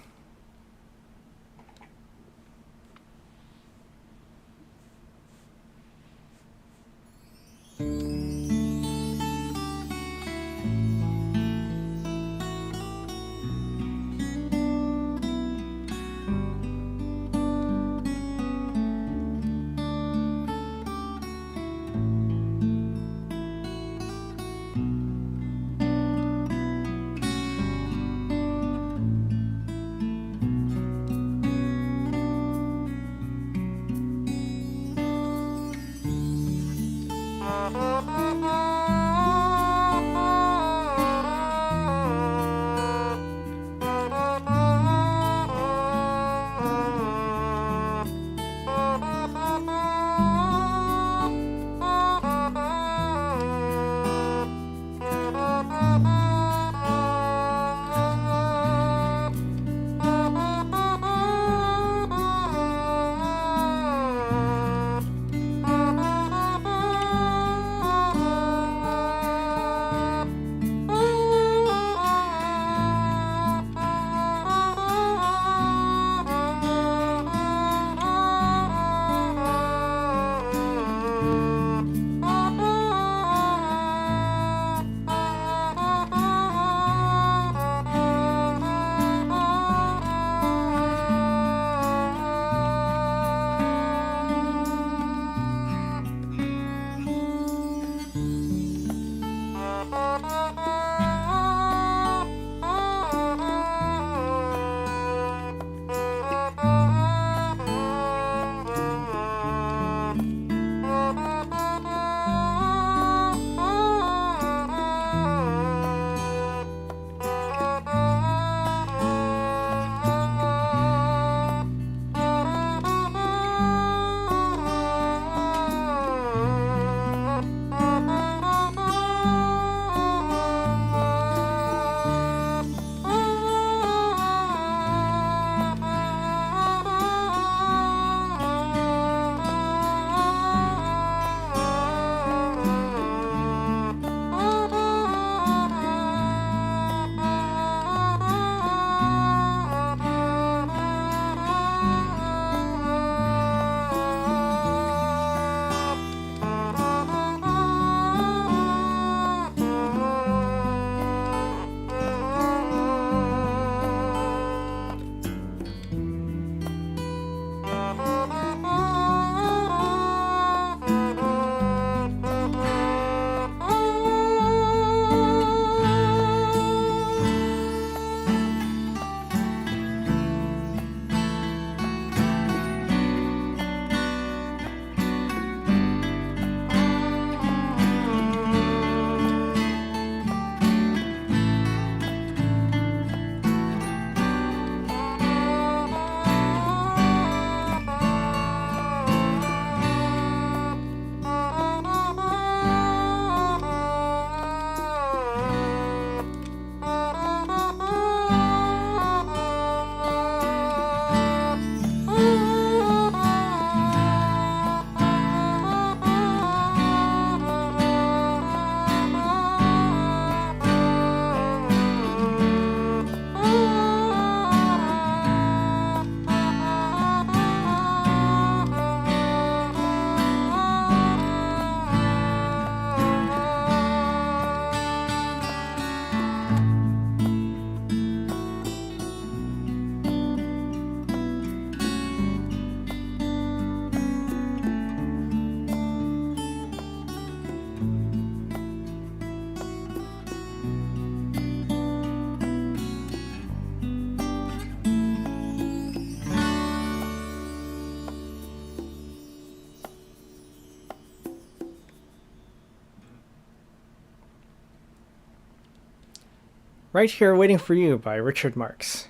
Right Here Waiting for You by Richard Marx.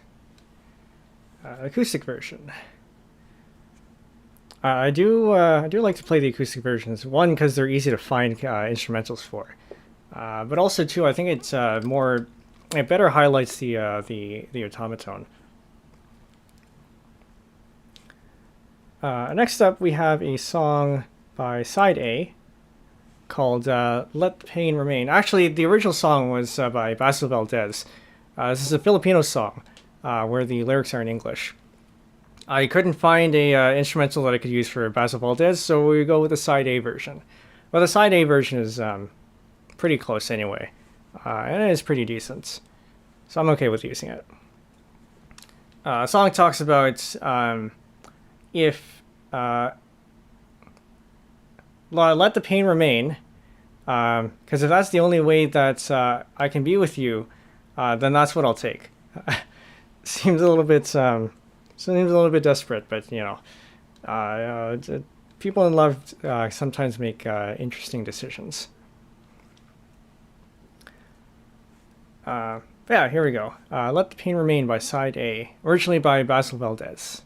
Acoustic version. I do like to play the acoustic versions. One, because they're easy to find instrumentals for, but also two, I think it's it better highlights the automaton. Next up, we have a song by Side A called "Let the Pain Remain." Actually, the original song was by Basil Valdez. This is a Filipino song where the lyrics are in English. I couldn't find a instrumental that I could use for Basil Valdez, so we go with the Side A version. Well, the Side A version is pretty close anyway, and it is pretty decent, so I'm okay with using it. The song talks about if let the pain remain, because if that's the only way that I can be with you, then that's what I'll take. Seems a little bit desperate, but you know, people in love sometimes make interesting decisions. Yeah, here we go. Let the Pain Remain by Side A, originally by Basil Valdez.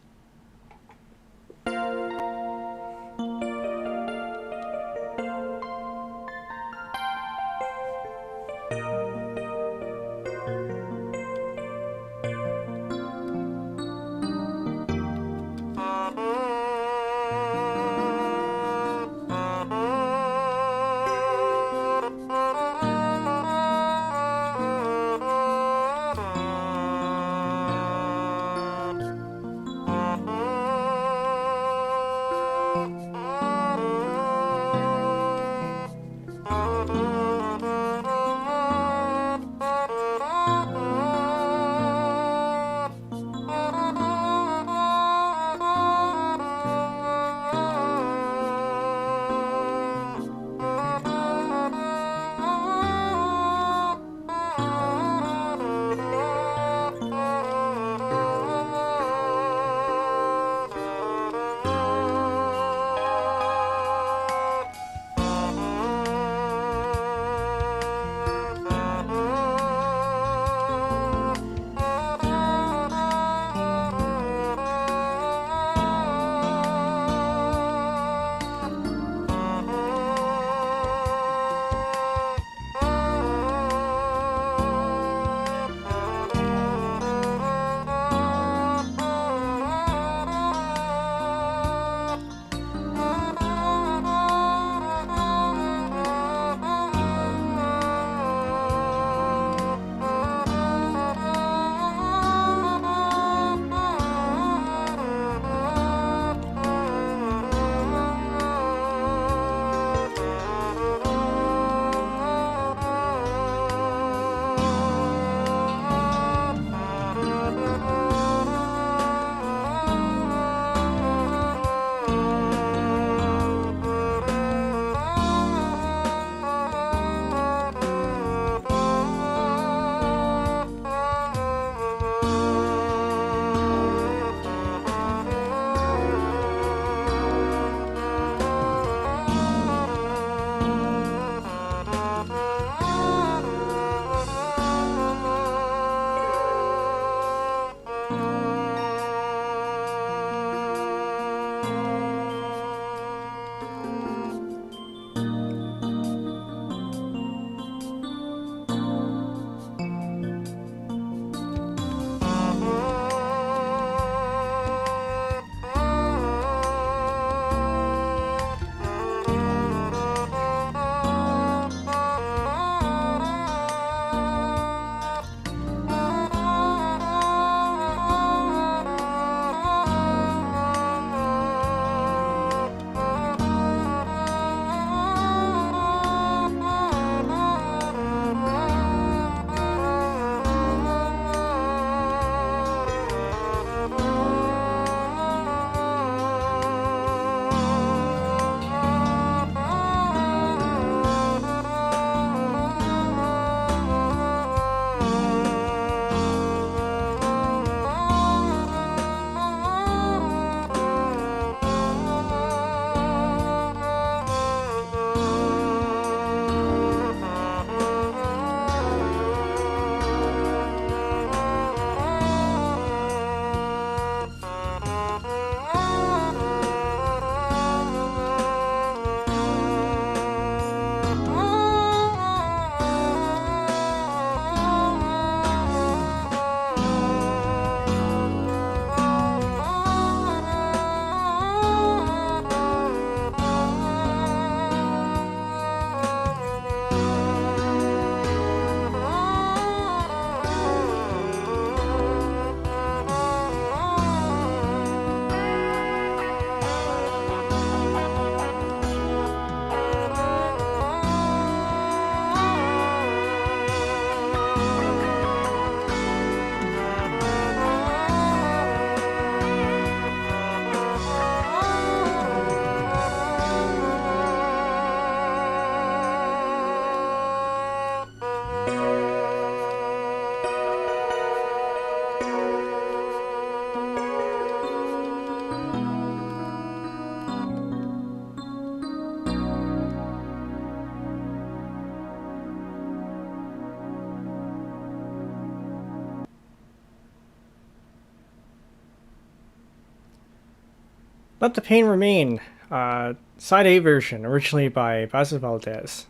Let the Pain Remain, Side A version, originally by Basil Valdez.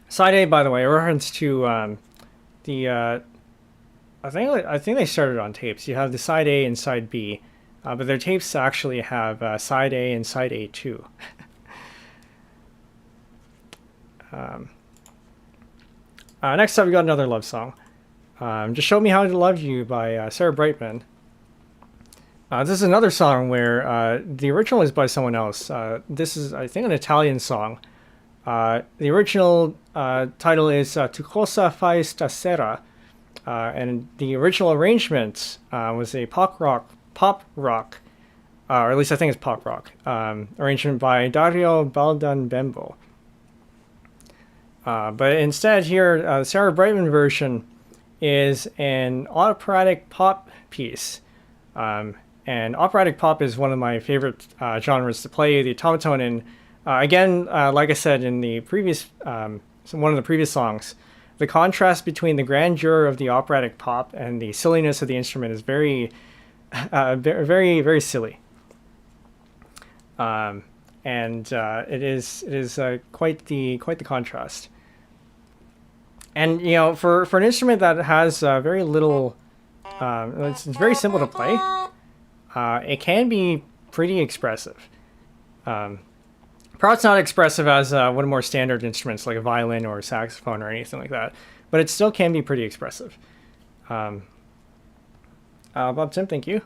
Side A, by the way, a reference to the I think they started on tapes. You have the side A and side B, but their tapes actually have side A and side A too. Next up, we got another love song. Just Show Me How to Love You by Sarah Brightman. This is another song where the original is by someone else. This is, I think, an Italian song. The original title is Tu cosa fai stasera, and the original arrangement was a pop rock, or at least I think it's pop rock, arrangement by Dario Baldambembo. But instead here, the Sarah Brightman version is an operatic pop piece. And operatic pop is one of my favorite genres to play the otamatone in. Again, like I said in the previous, one of the previous songs, the contrast between the grandeur of the operatic pop and the silliness of the instrument is very, very silly. And it is quite the contrast. And you know, for an instrument that has very little, it's very simple to play. It can be pretty expressive. Perhaps not expressive as one of more standard instruments like a violin or a saxophone or anything like that, but it still can be pretty expressive. Bob Tim, thank you.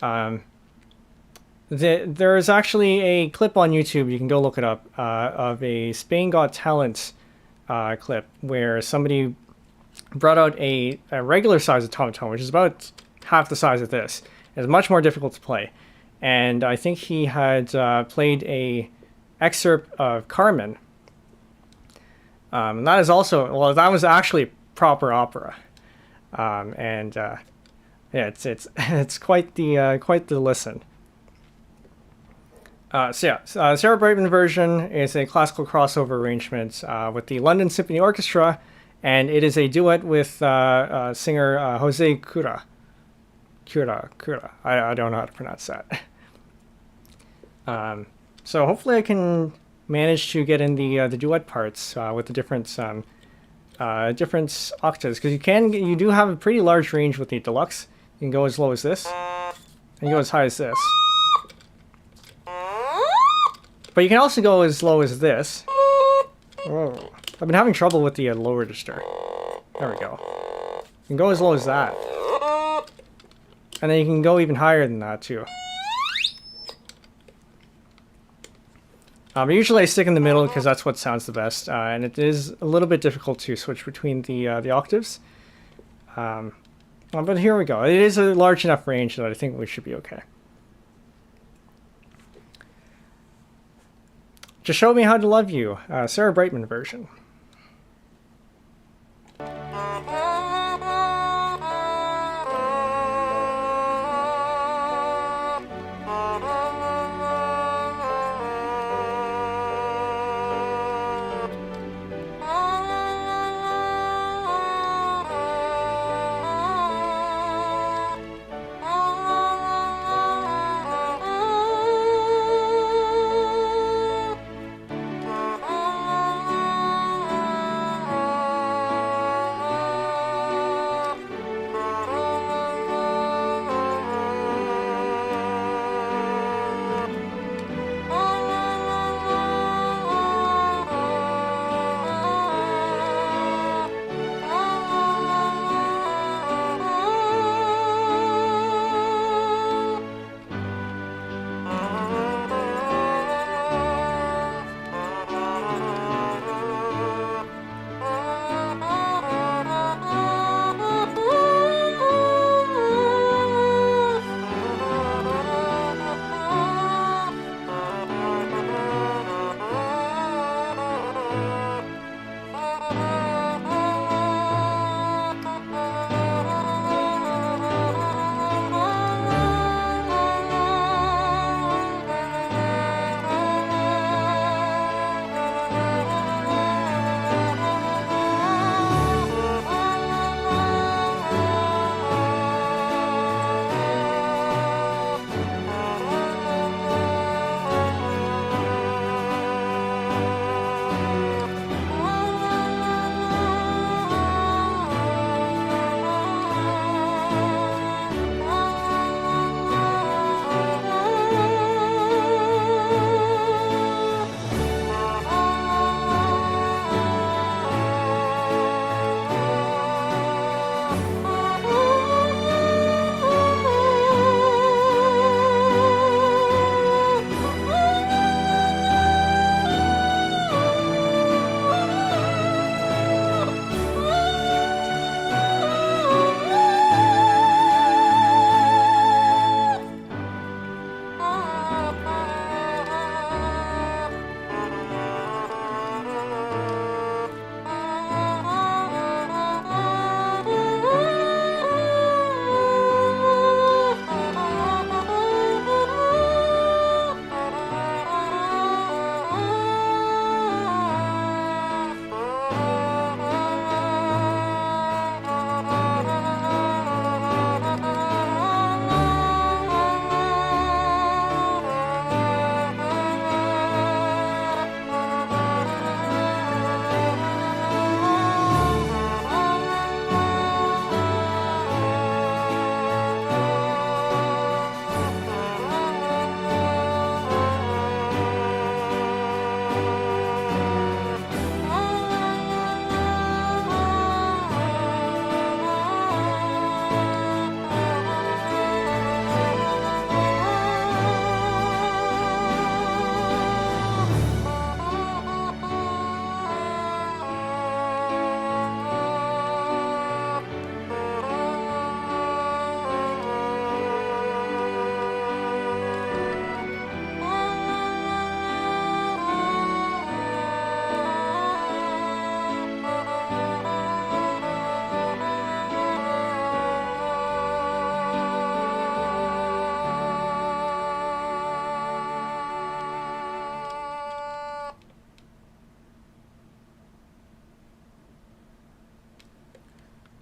There is actually a clip on YouTube, you can go look it up, of a Spain Got Talent clip where somebody brought out a regular size otamatone, which is about half the size of this. It's much more difficult to play. And I think he had played a excerpt of Carmen. That is also, well, that was actually proper opera. Yeah, it's quite the listen. Sarah Brightman version is a classical crossover arrangement with the London Symphony Orchestra, and it is a duet with singer Jose Cura. I don't know how to pronounce that. So hopefully I can manage to get in the duet parts with the different octaves, because you do have a pretty large range with the deluxe. You can go as low as this, and go as high as this. But you can also go as low as this. Whoa. I've been having trouble with the low register. There we go. You can go as low as that. And then you can go even higher than that too. But usually I stick in the middle because that's what sounds the best. And it is a little bit difficult to switch between the octaves. But here we go. It is a large enough range that I think we should be okay. Just Show Me How to Love You, Sarah Brightman version.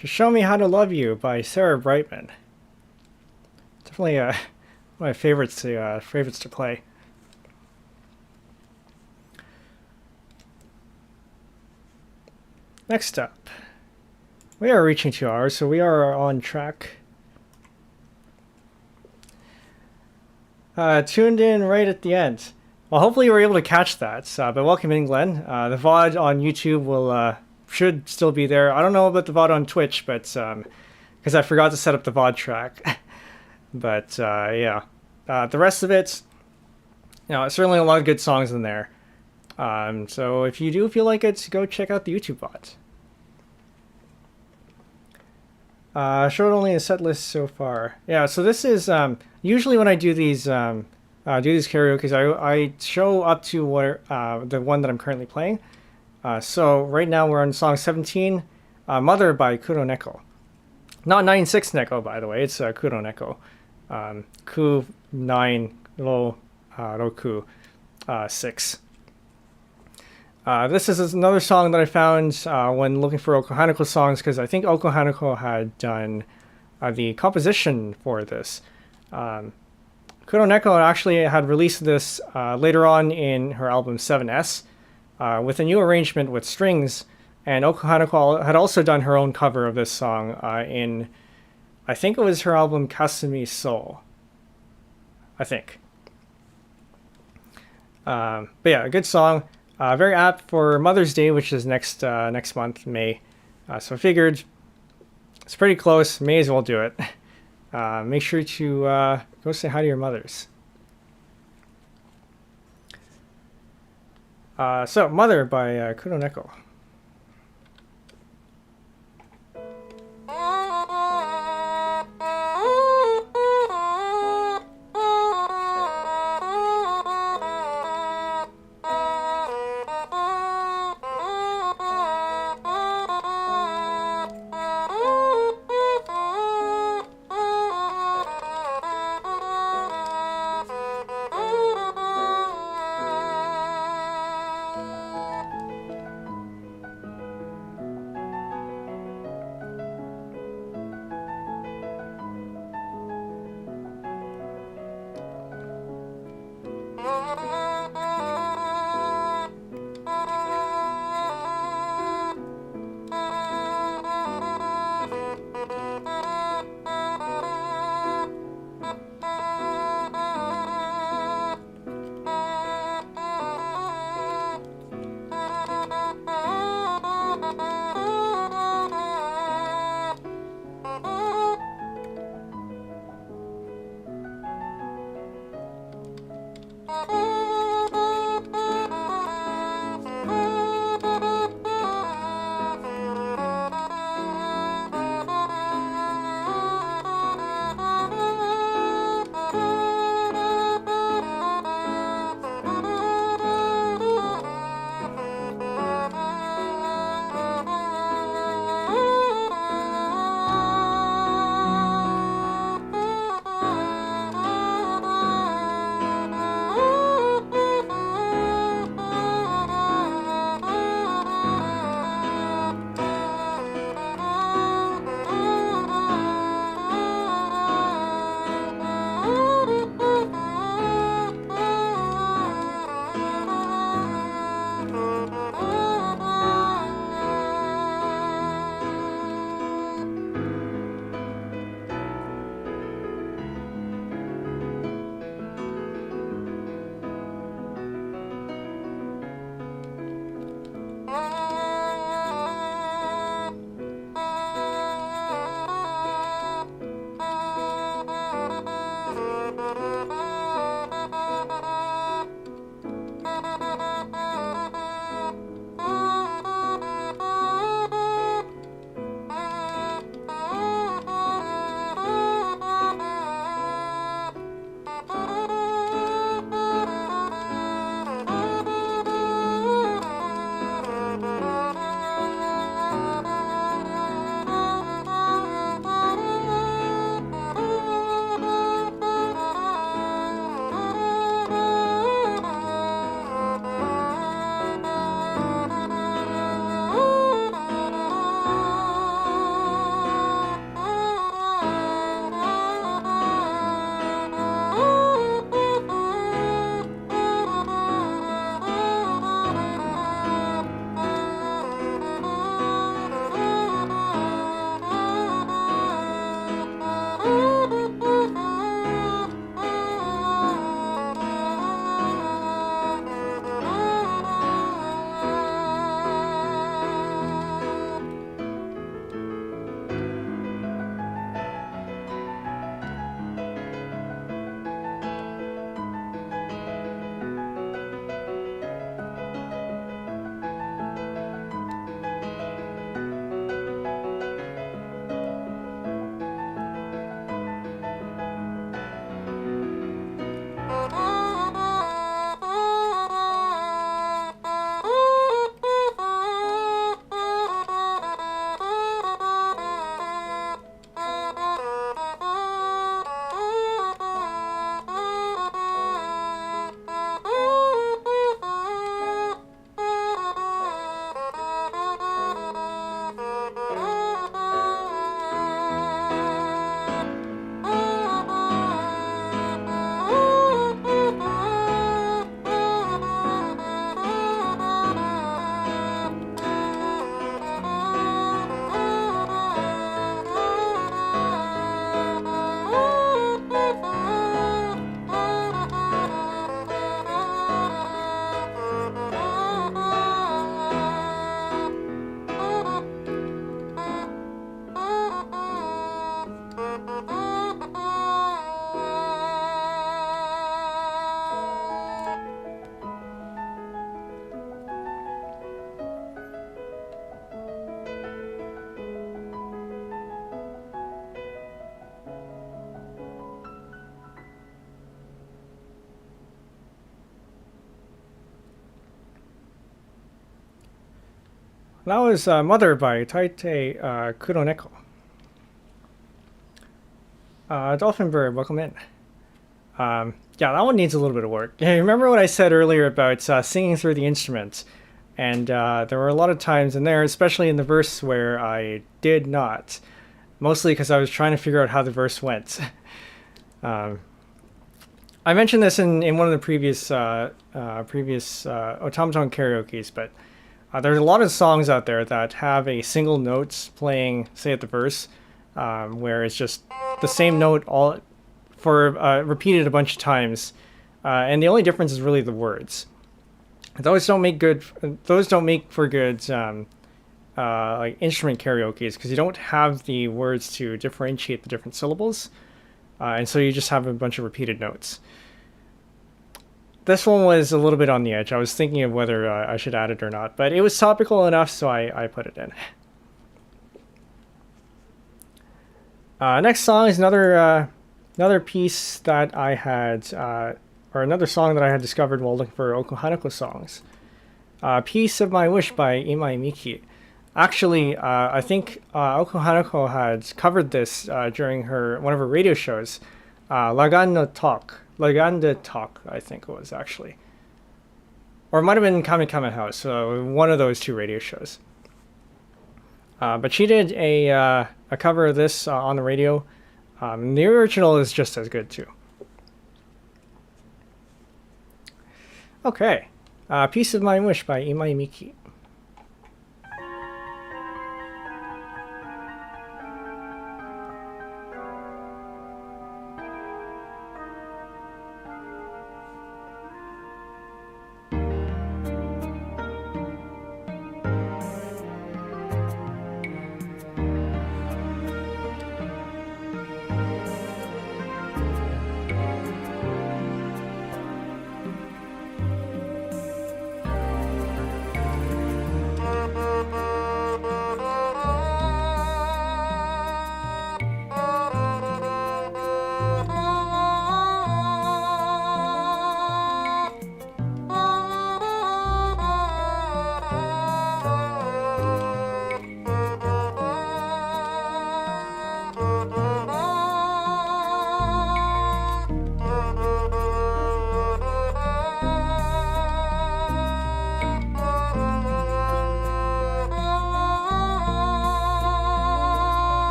Just Show Me How to Love You by Sarah Brightman. Definitely one of my favorites to play. Next up, we are reaching 2 hours, so we are on track. Tuned in right at the end. Well, hopefully you were able to catch that. But welcome in, Glenn. The VOD on YouTube will should still be there. I don't know about the VOD on Twitch, but because I forgot to set up the VOD track. But yeah, the rest of it, certainly a lot of good songs in there. So if you do feel like it, go check out the YouTube VOD. Showed only a set list so far. Yeah, so this is usually when I do these karaoke's, I show up to what the one that I'm currently playing. So right now we're on song 17, Mother by Kuro Neko. Not 9-6 Neko, by the way. It's Kuro Neko. Ku 9 Roku 6. This is another song that I found when looking for Oko Hanako songs, because I think Oko Hanako had done the composition for this. Kuro Neko actually had released this later on in her album 7S with a new arrangement with strings, and Oko Hanako had also done her own cover of this song in, I think it was her album Kasumi Soul. I think. But yeah, a good song. Very apt for Mother's Day, which is next month, May. So I figured it's pretty close. May as well do it. Make sure to go say hi to your mothers. So, Mother by Kuro Neko. That was Mother by Taite Kuroneko. Dolphin Bird, welcome in. Yeah, that one needs a little bit of work. Yeah, remember what I said earlier about singing through the instruments? And there were a lot of times in there, especially in the verse, where I did not. Mostly because I was trying to figure out how the verse went. I mentioned this in one of the previous Automaton karaokes, but there's a lot of songs out there that have a single note playing, say, at the verse, where it's just the same note all for repeated a bunch of times, and the only difference is really the words. Those don't make for good like instrument karaoke's, because you don't have the words to differentiate the different syllables, and so you just have a bunch of repeated notes. This one was a little bit on the edge. I was thinking of whether I should add it or not, but it was topical enough, so I put it in. Next song is another piece that I had, or another song that I had discovered while looking for Okuhanako songs. Piece of My Wish by Imai Miki. Actually, I think Okuhanako had covered this during one of her radio shows, Laganda Talk, I think it was actually. Or it might have been Kame Kame House, so one of those two radio shows. But she did a cover of this on the radio. The original is just as good too. Okay, Piece of My Wish by Imai Miki.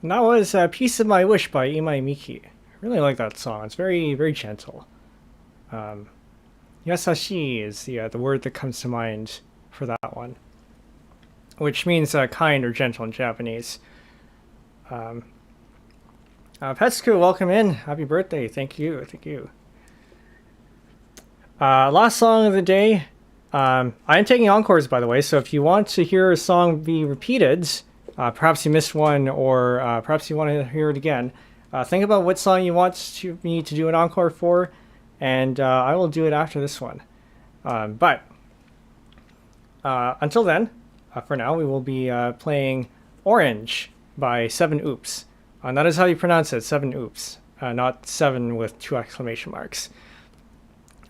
And that was Piece of My Wish by Imai Miki. I really like that song. It's very, very gentle. Yasashi is the word that comes to mind for that one, which means kind or gentle in Japanese. Petsuku, welcome in. Happy birthday. Thank you. Thank you. Last song of the day. I am taking encores, by the way, so if you want to hear a song be repeated, perhaps you missed one, or perhaps you want to hear it again, think about what song you want me to do an encore for, and I will do it after this one. But until then, for now, we will be playing Orange by 7 Oops. And that is how you pronounce it, 7 Oops, not 7 with 2 exclamation marks.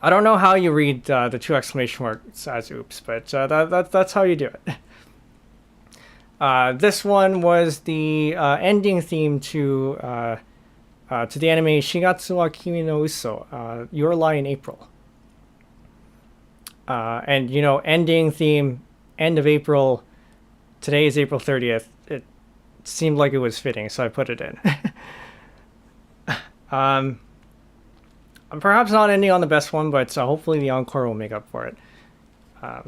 I don't know how you read the 2 exclamation marks as oops, but that's how you do it. This one was the ending theme to the anime Shigatsu wa Kimi no Uso, Your Lie in April. And, you know, ending theme, end of April, today is April 30th. It seemed like it was fitting, so I put it in. I'm perhaps not ending on the best one, but hopefully the encore will make up for it. I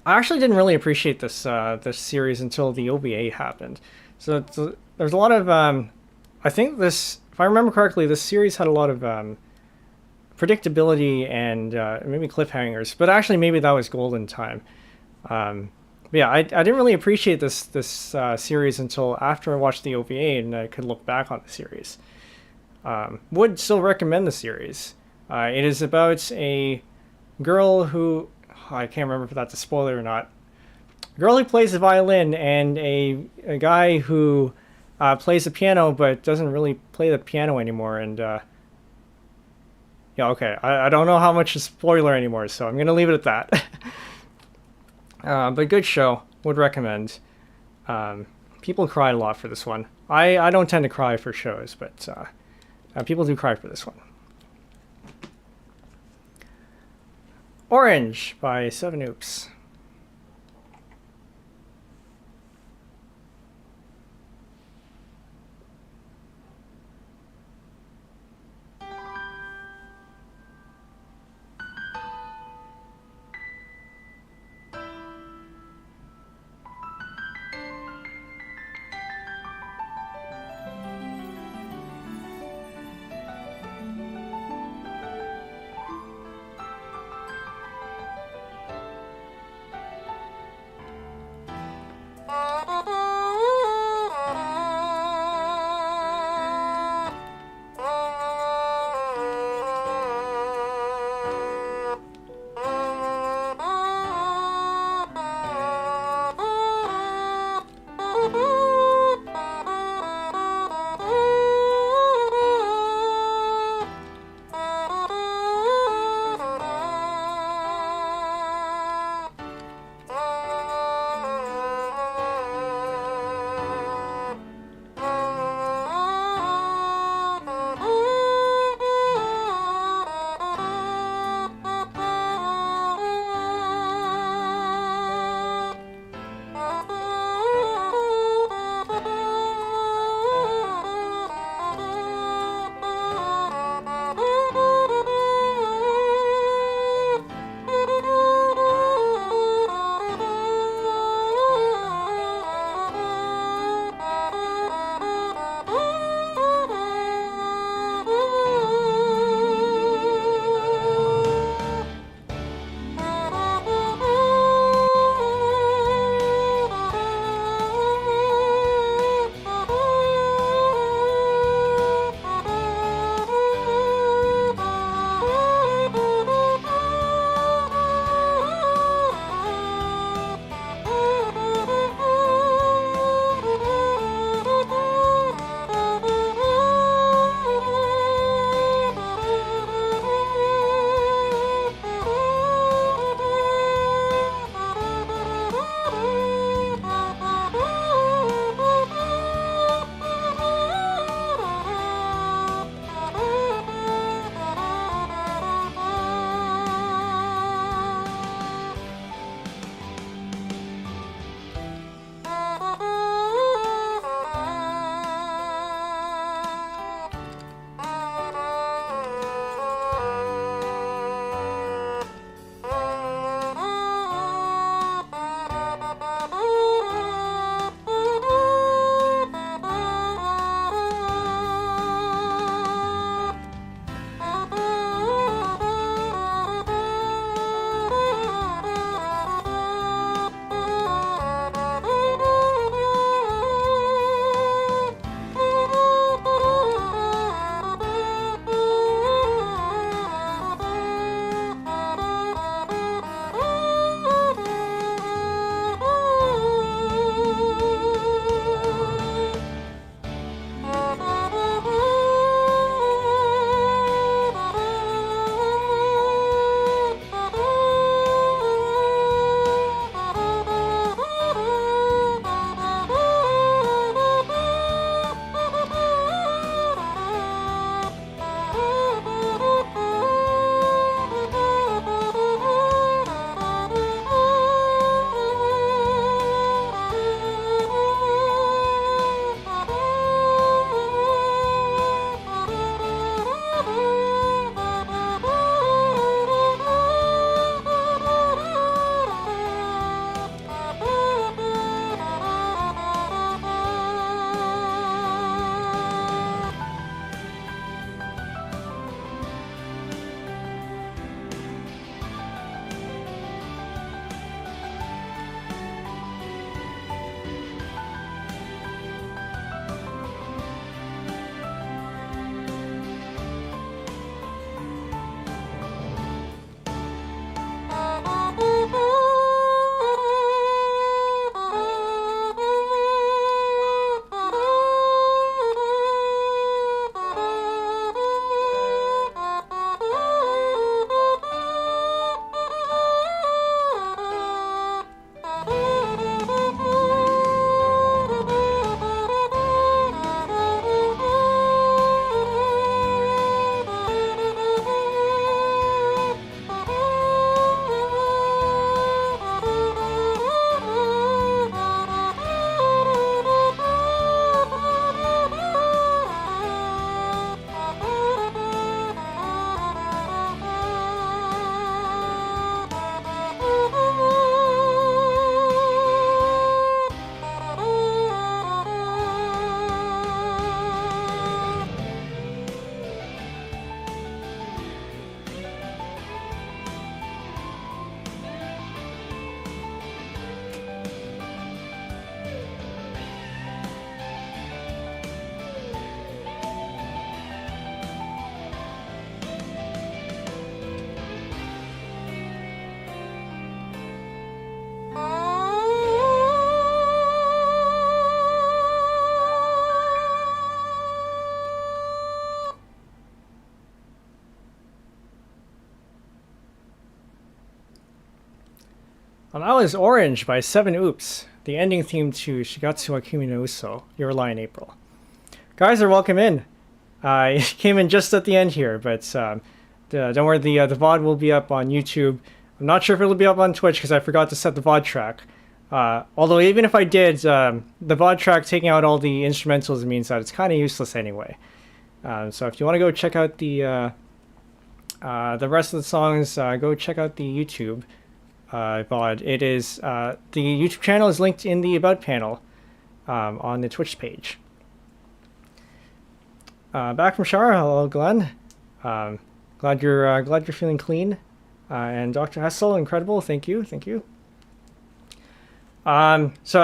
actually didn't really appreciate this series until the OVA happened. So there's a lot of I think this, if I remember correctly, this series had a lot of predictability and maybe cliffhangers, but actually maybe that was golden time. But yeah, I didn't really appreciate this series until after I watched the OVA and I could look back on the series. Would still recommend the series. It is about a girl who, I can't remember if that's a spoiler or not. A girl who plays the violin and a guy who plays the piano but doesn't really play the piano anymore. And yeah, okay, I don't know how much is spoiler anymore, so I'm gonna leave it at that. But good show, would recommend. People cried a lot for this one. I don't tend to cry for shows, but people do cry for this one. Orange by 7 Oops. That was Orange by 7 Oops, the ending theme to Shigatsu wa Kimi no Uso, Your Lie in April. Guys are welcome in. I came in just at the end here, but don't worry, the VOD will be up on YouTube. I'm not sure if it'll be up on Twitch because I forgot to set the VOD track. Although even if I did, the VOD track taking out all the instrumentals means that it's kind of useless anyway. So if you want to go check out the rest of the songs, go check out the YouTube VOD. It is the YouTube channel is linked in the About panel on the Twitch page. Back from shower. Hello, Glenn. Glad you're feeling clean. And Dr. Hessel, incredible. Thank you. So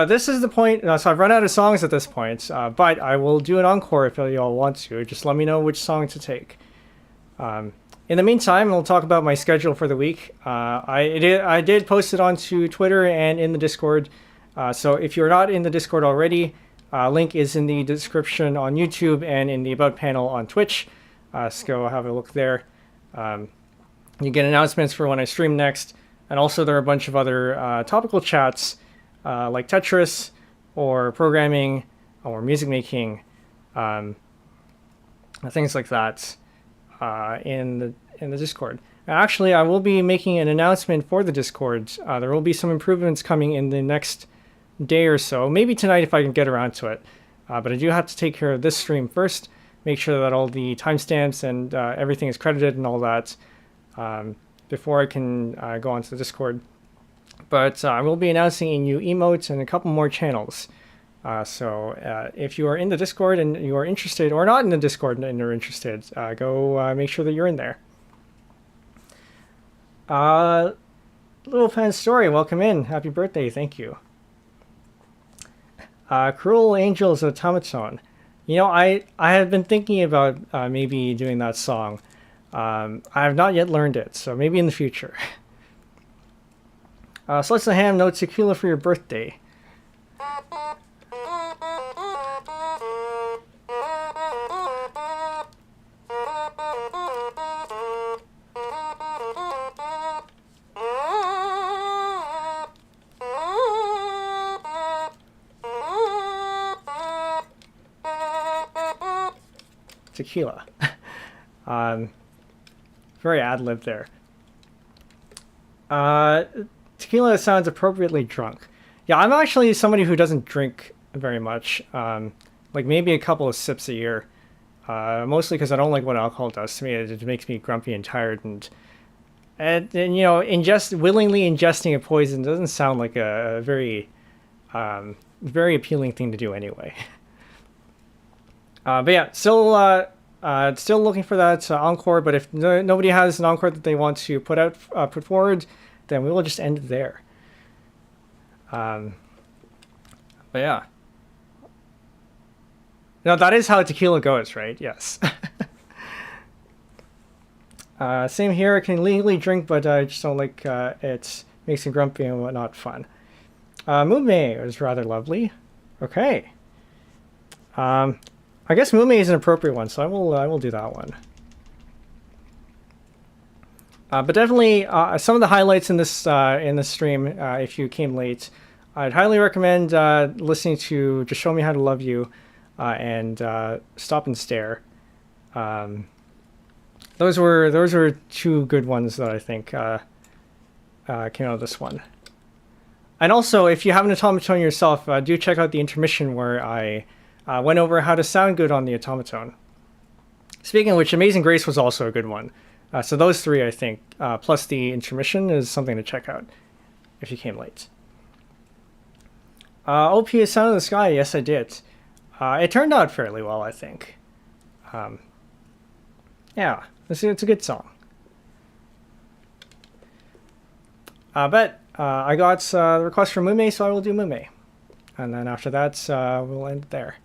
this is the point. So I've run out of songs at this point, but I will do an encore if you all want to. Just let me know which song to take. In the meantime, I'll talk about my schedule for the week. I did post it onto Twitter and in the Discord. So if you're not in the Discord already, link is in the description on YouTube and in the About panel on Twitch. So go have a look there. You get announcements for when I stream next. And also there are a bunch of other topical chats like Tetris or programming or music making, things like that in the Discord. Actually, I will be making an announcement for the Discord. There will be some improvements coming in the next day or so, maybe tonight if I can get around to it. But I do have to take care of this stream first, make sure that all the timestamps and everything is credited and all that before I can go onto the Discord. But I will be announcing a new emote and a couple more channels. So if you are in the Discord and you are interested, or not in the Discord and you're interested, go make sure that you're in there. Little Fan Story, welcome in. Happy birthday, thank you. Cruel Angels Automaton. You know, I have been thinking about maybe doing that song. I have not yet learned it, so maybe in the future. Slice of ham, no tequila for your birthday. Tequila. Very ad-lib there. Tequila sounds appropriately drunk. Yeah, I'm actually somebody who doesn't drink very much. Like maybe a couple of sips a year. Mostly because I don't like what alcohol does to me. It makes me grumpy and tired, and you know, willingly ingesting a poison doesn't sound like a very appealing thing to do anyway. But yeah, still looking for that encore. But if nobody has an encore that they want to put forward, then we will just end it there. But yeah. No, that is how tequila goes, right? Yes. Same here. I can legally drink, but I just don't like it. Makes me grumpy and whatnot. Fun. Mumei was rather lovely. Okay. I guess Mumei is an appropriate one, so I will do that one. But definitely some of the highlights in this stream, if you came late, I'd highly recommend listening to Just Show Me How to Love You and Stop and Stare. Those were two good ones that I think came out of this one. And also, if you have an automaton yourself, do check out the intermission where I went over how to sound good on the automaton. Speaking of which, Amazing Grace was also a good one. So those three, I think, plus the intermission is something to check out if you came late. OP is Sound of the Sky. Yes, I did. It turned out fairly well, I think. Yeah, it's a good song. But I got the request from Mumei, so I will do Mumei. And then after that, we'll end there.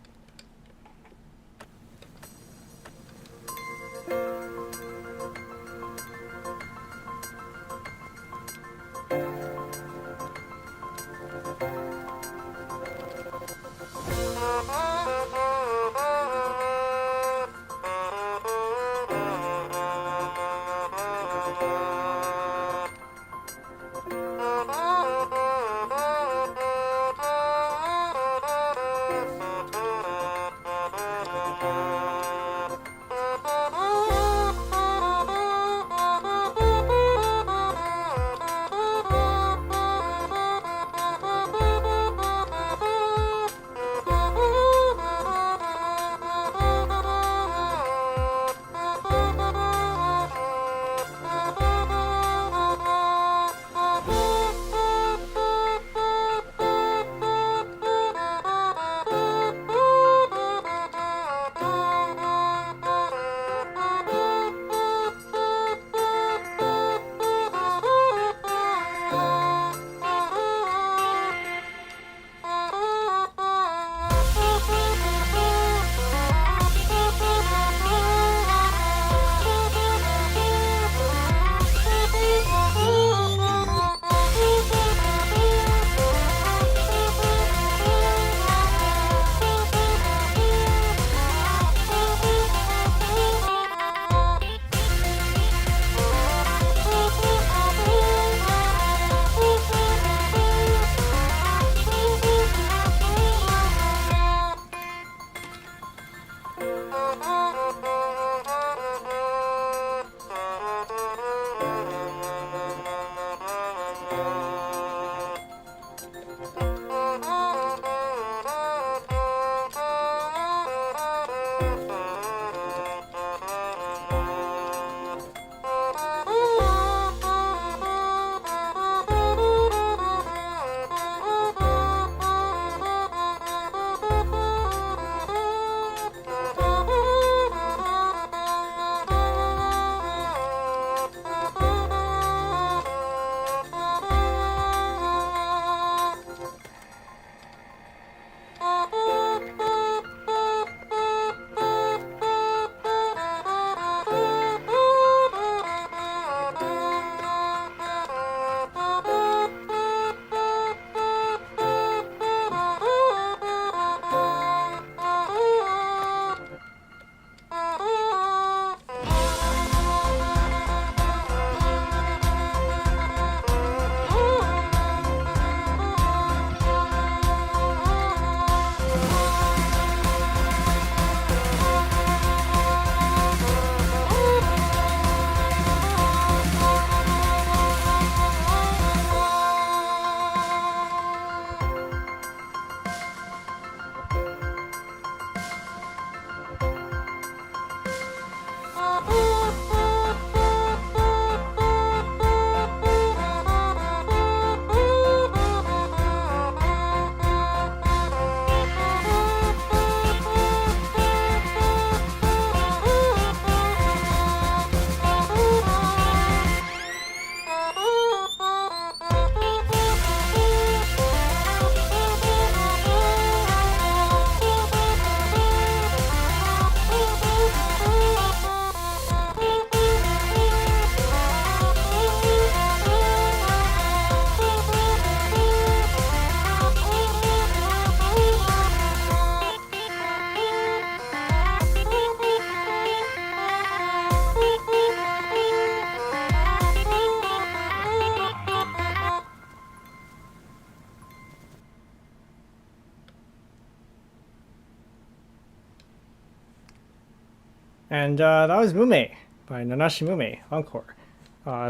And that was Mumei by Nanashi Mumei, Encore.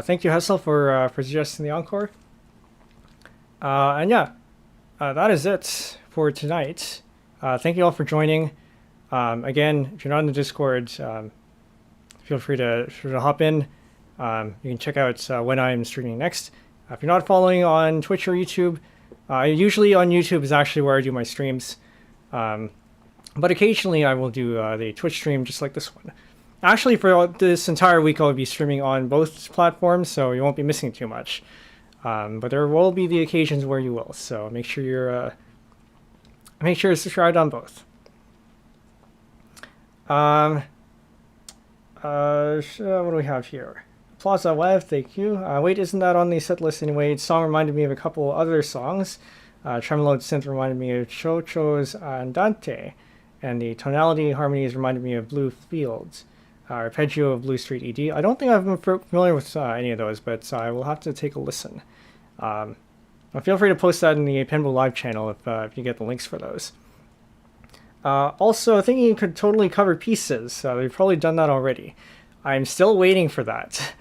Thank you, Hessel, for suggesting the Encore. And yeah, that is it for tonight. Thank you all for joining. Again, if you're not in the Discord, feel free to hop in. You can check out when I'm streaming next. If you're not following on Twitch or YouTube, usually on YouTube is actually where I do my streams. But occasionally I will do the Twitch stream just like this one. Actually, for this entire week, I'll be streaming on both platforms, so you won't be missing too much. But there will be the occasions where you will, so make sure you're subscribed on both. What do we have here? Plaza Web, thank you. Wait, isn't that on the set list anyway? The song reminded me of a couple other songs. Tremolo Synth reminded me of Chocho's Andante, and the tonality harmonies reminded me of Blue Fields. Arpeggio of Blue Street ED. I don't think I've been familiar with any of those, but I will have to take a listen. Feel free to post that in the Penbu Live channel if you get the links for those. Also, thinking you could totally cover pieces. We've probably done that already. I'm still waiting for that.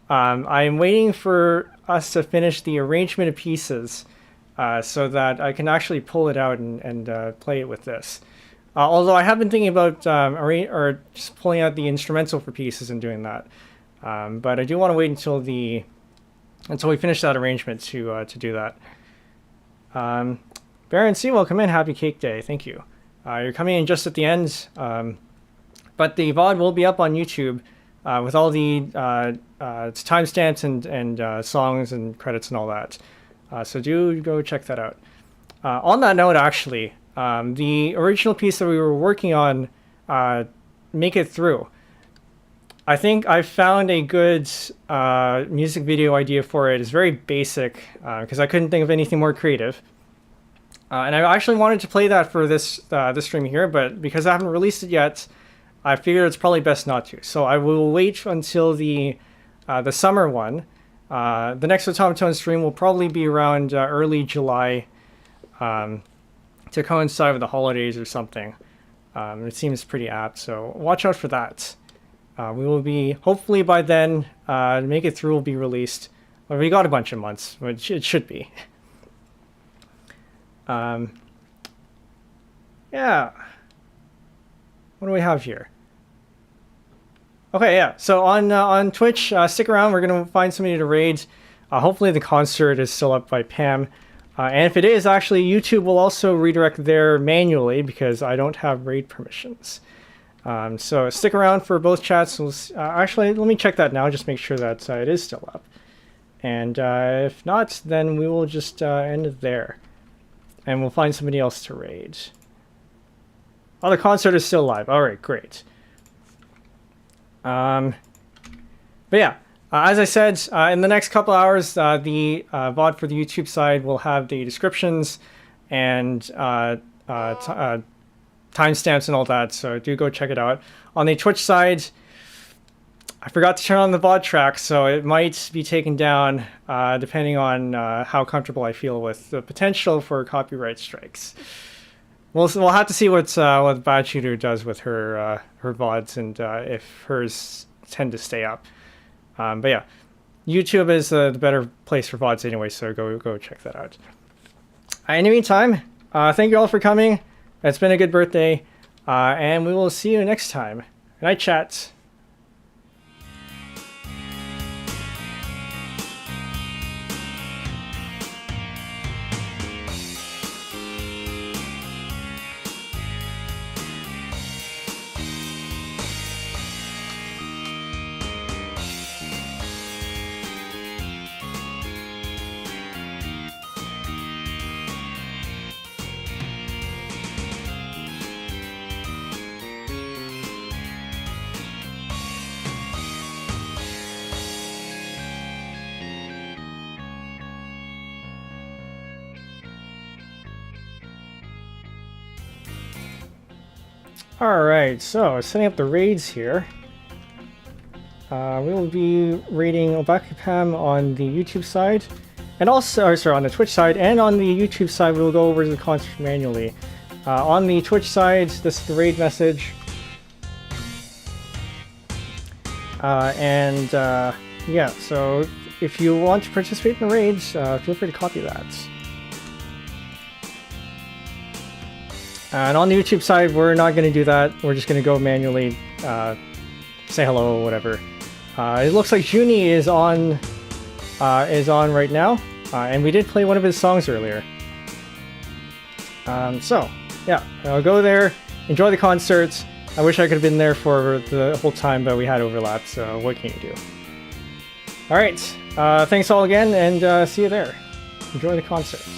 I'm waiting for us to finish the arrangement of pieces so that I can actually pull it out and play it with this. Although I have been thinking about just pulling out the instrumental for pieces and doing that. But I do want to wait until we finish that arrangement to do that. Baron C, welcome in. Happy Cake Day. Thank you. You're coming in just at the end. But the VOD will be up on YouTube with all the timestamps and songs and credits and all that. So do go check that out. On that note, actually, the original piece that we were working on, Make It Through, I think I found a good music video idea for it. It's very basic because I couldn't think of anything more creative. And I actually wanted to play that for this stream here, but because I haven't released it yet, I figured it's probably best not to. So I will wait until the summer one. The next Otamatone stream will probably be around early July to coincide with the holidays or something. It seems pretty apt, so watch out for that. We will be, hopefully by then, Make It Through will be released. Well, we got a bunch of months, which it should be. Yeah. What do we have here? Okay, yeah. So on Twitch, stick around. We're gonna find somebody to raid. Hopefully the concert is still up by Pam. And if it is, actually, YouTube will also redirect there manually because I don't have raid permissions. So stick around for both chats. Actually, let me check that now. Just make sure that it is still up. And if not, then we will just end it there. And we'll find somebody else to raid. Oh, the concert is still live. All right, great. But yeah, as I said, in the next couple hours, the VOD for the YouTube side will have the descriptions and timestamps and all that, so do go check it out. On the Twitch side, I forgot to turn on the VOD track, so it might be taken down depending on how comfortable I feel with the potential for copyright strikes. We'll have to see what Bad Shooter does with her VODs and if hers tend to stay up. But yeah, YouTube is the better place for VODs anyway, so go check that out. In the meantime, thank you all for coming. It's been a good birthday, and we will see you next time. Good night, chat. Alright, so setting up the raids here. We will be raiding Obakupam on the YouTube side, and also, sorry, on the Twitch side, and on the YouTube side we will go over the concert manually. On the Twitch side, this is the raid message. Yeah, so if you want to participate in the raids, feel free to copy that. And on the YouTube side, we're not going to do that. We're just going to go manually say hello, whatever. It looks like Zhuni is on right now, and we did play one of his songs earlier. So yeah, I'll go there, enjoy the concerts. I wish I could have been there for the whole time, but we had overlap, so what can you do? Alright, thanks all again, and see you there. Enjoy the concerts.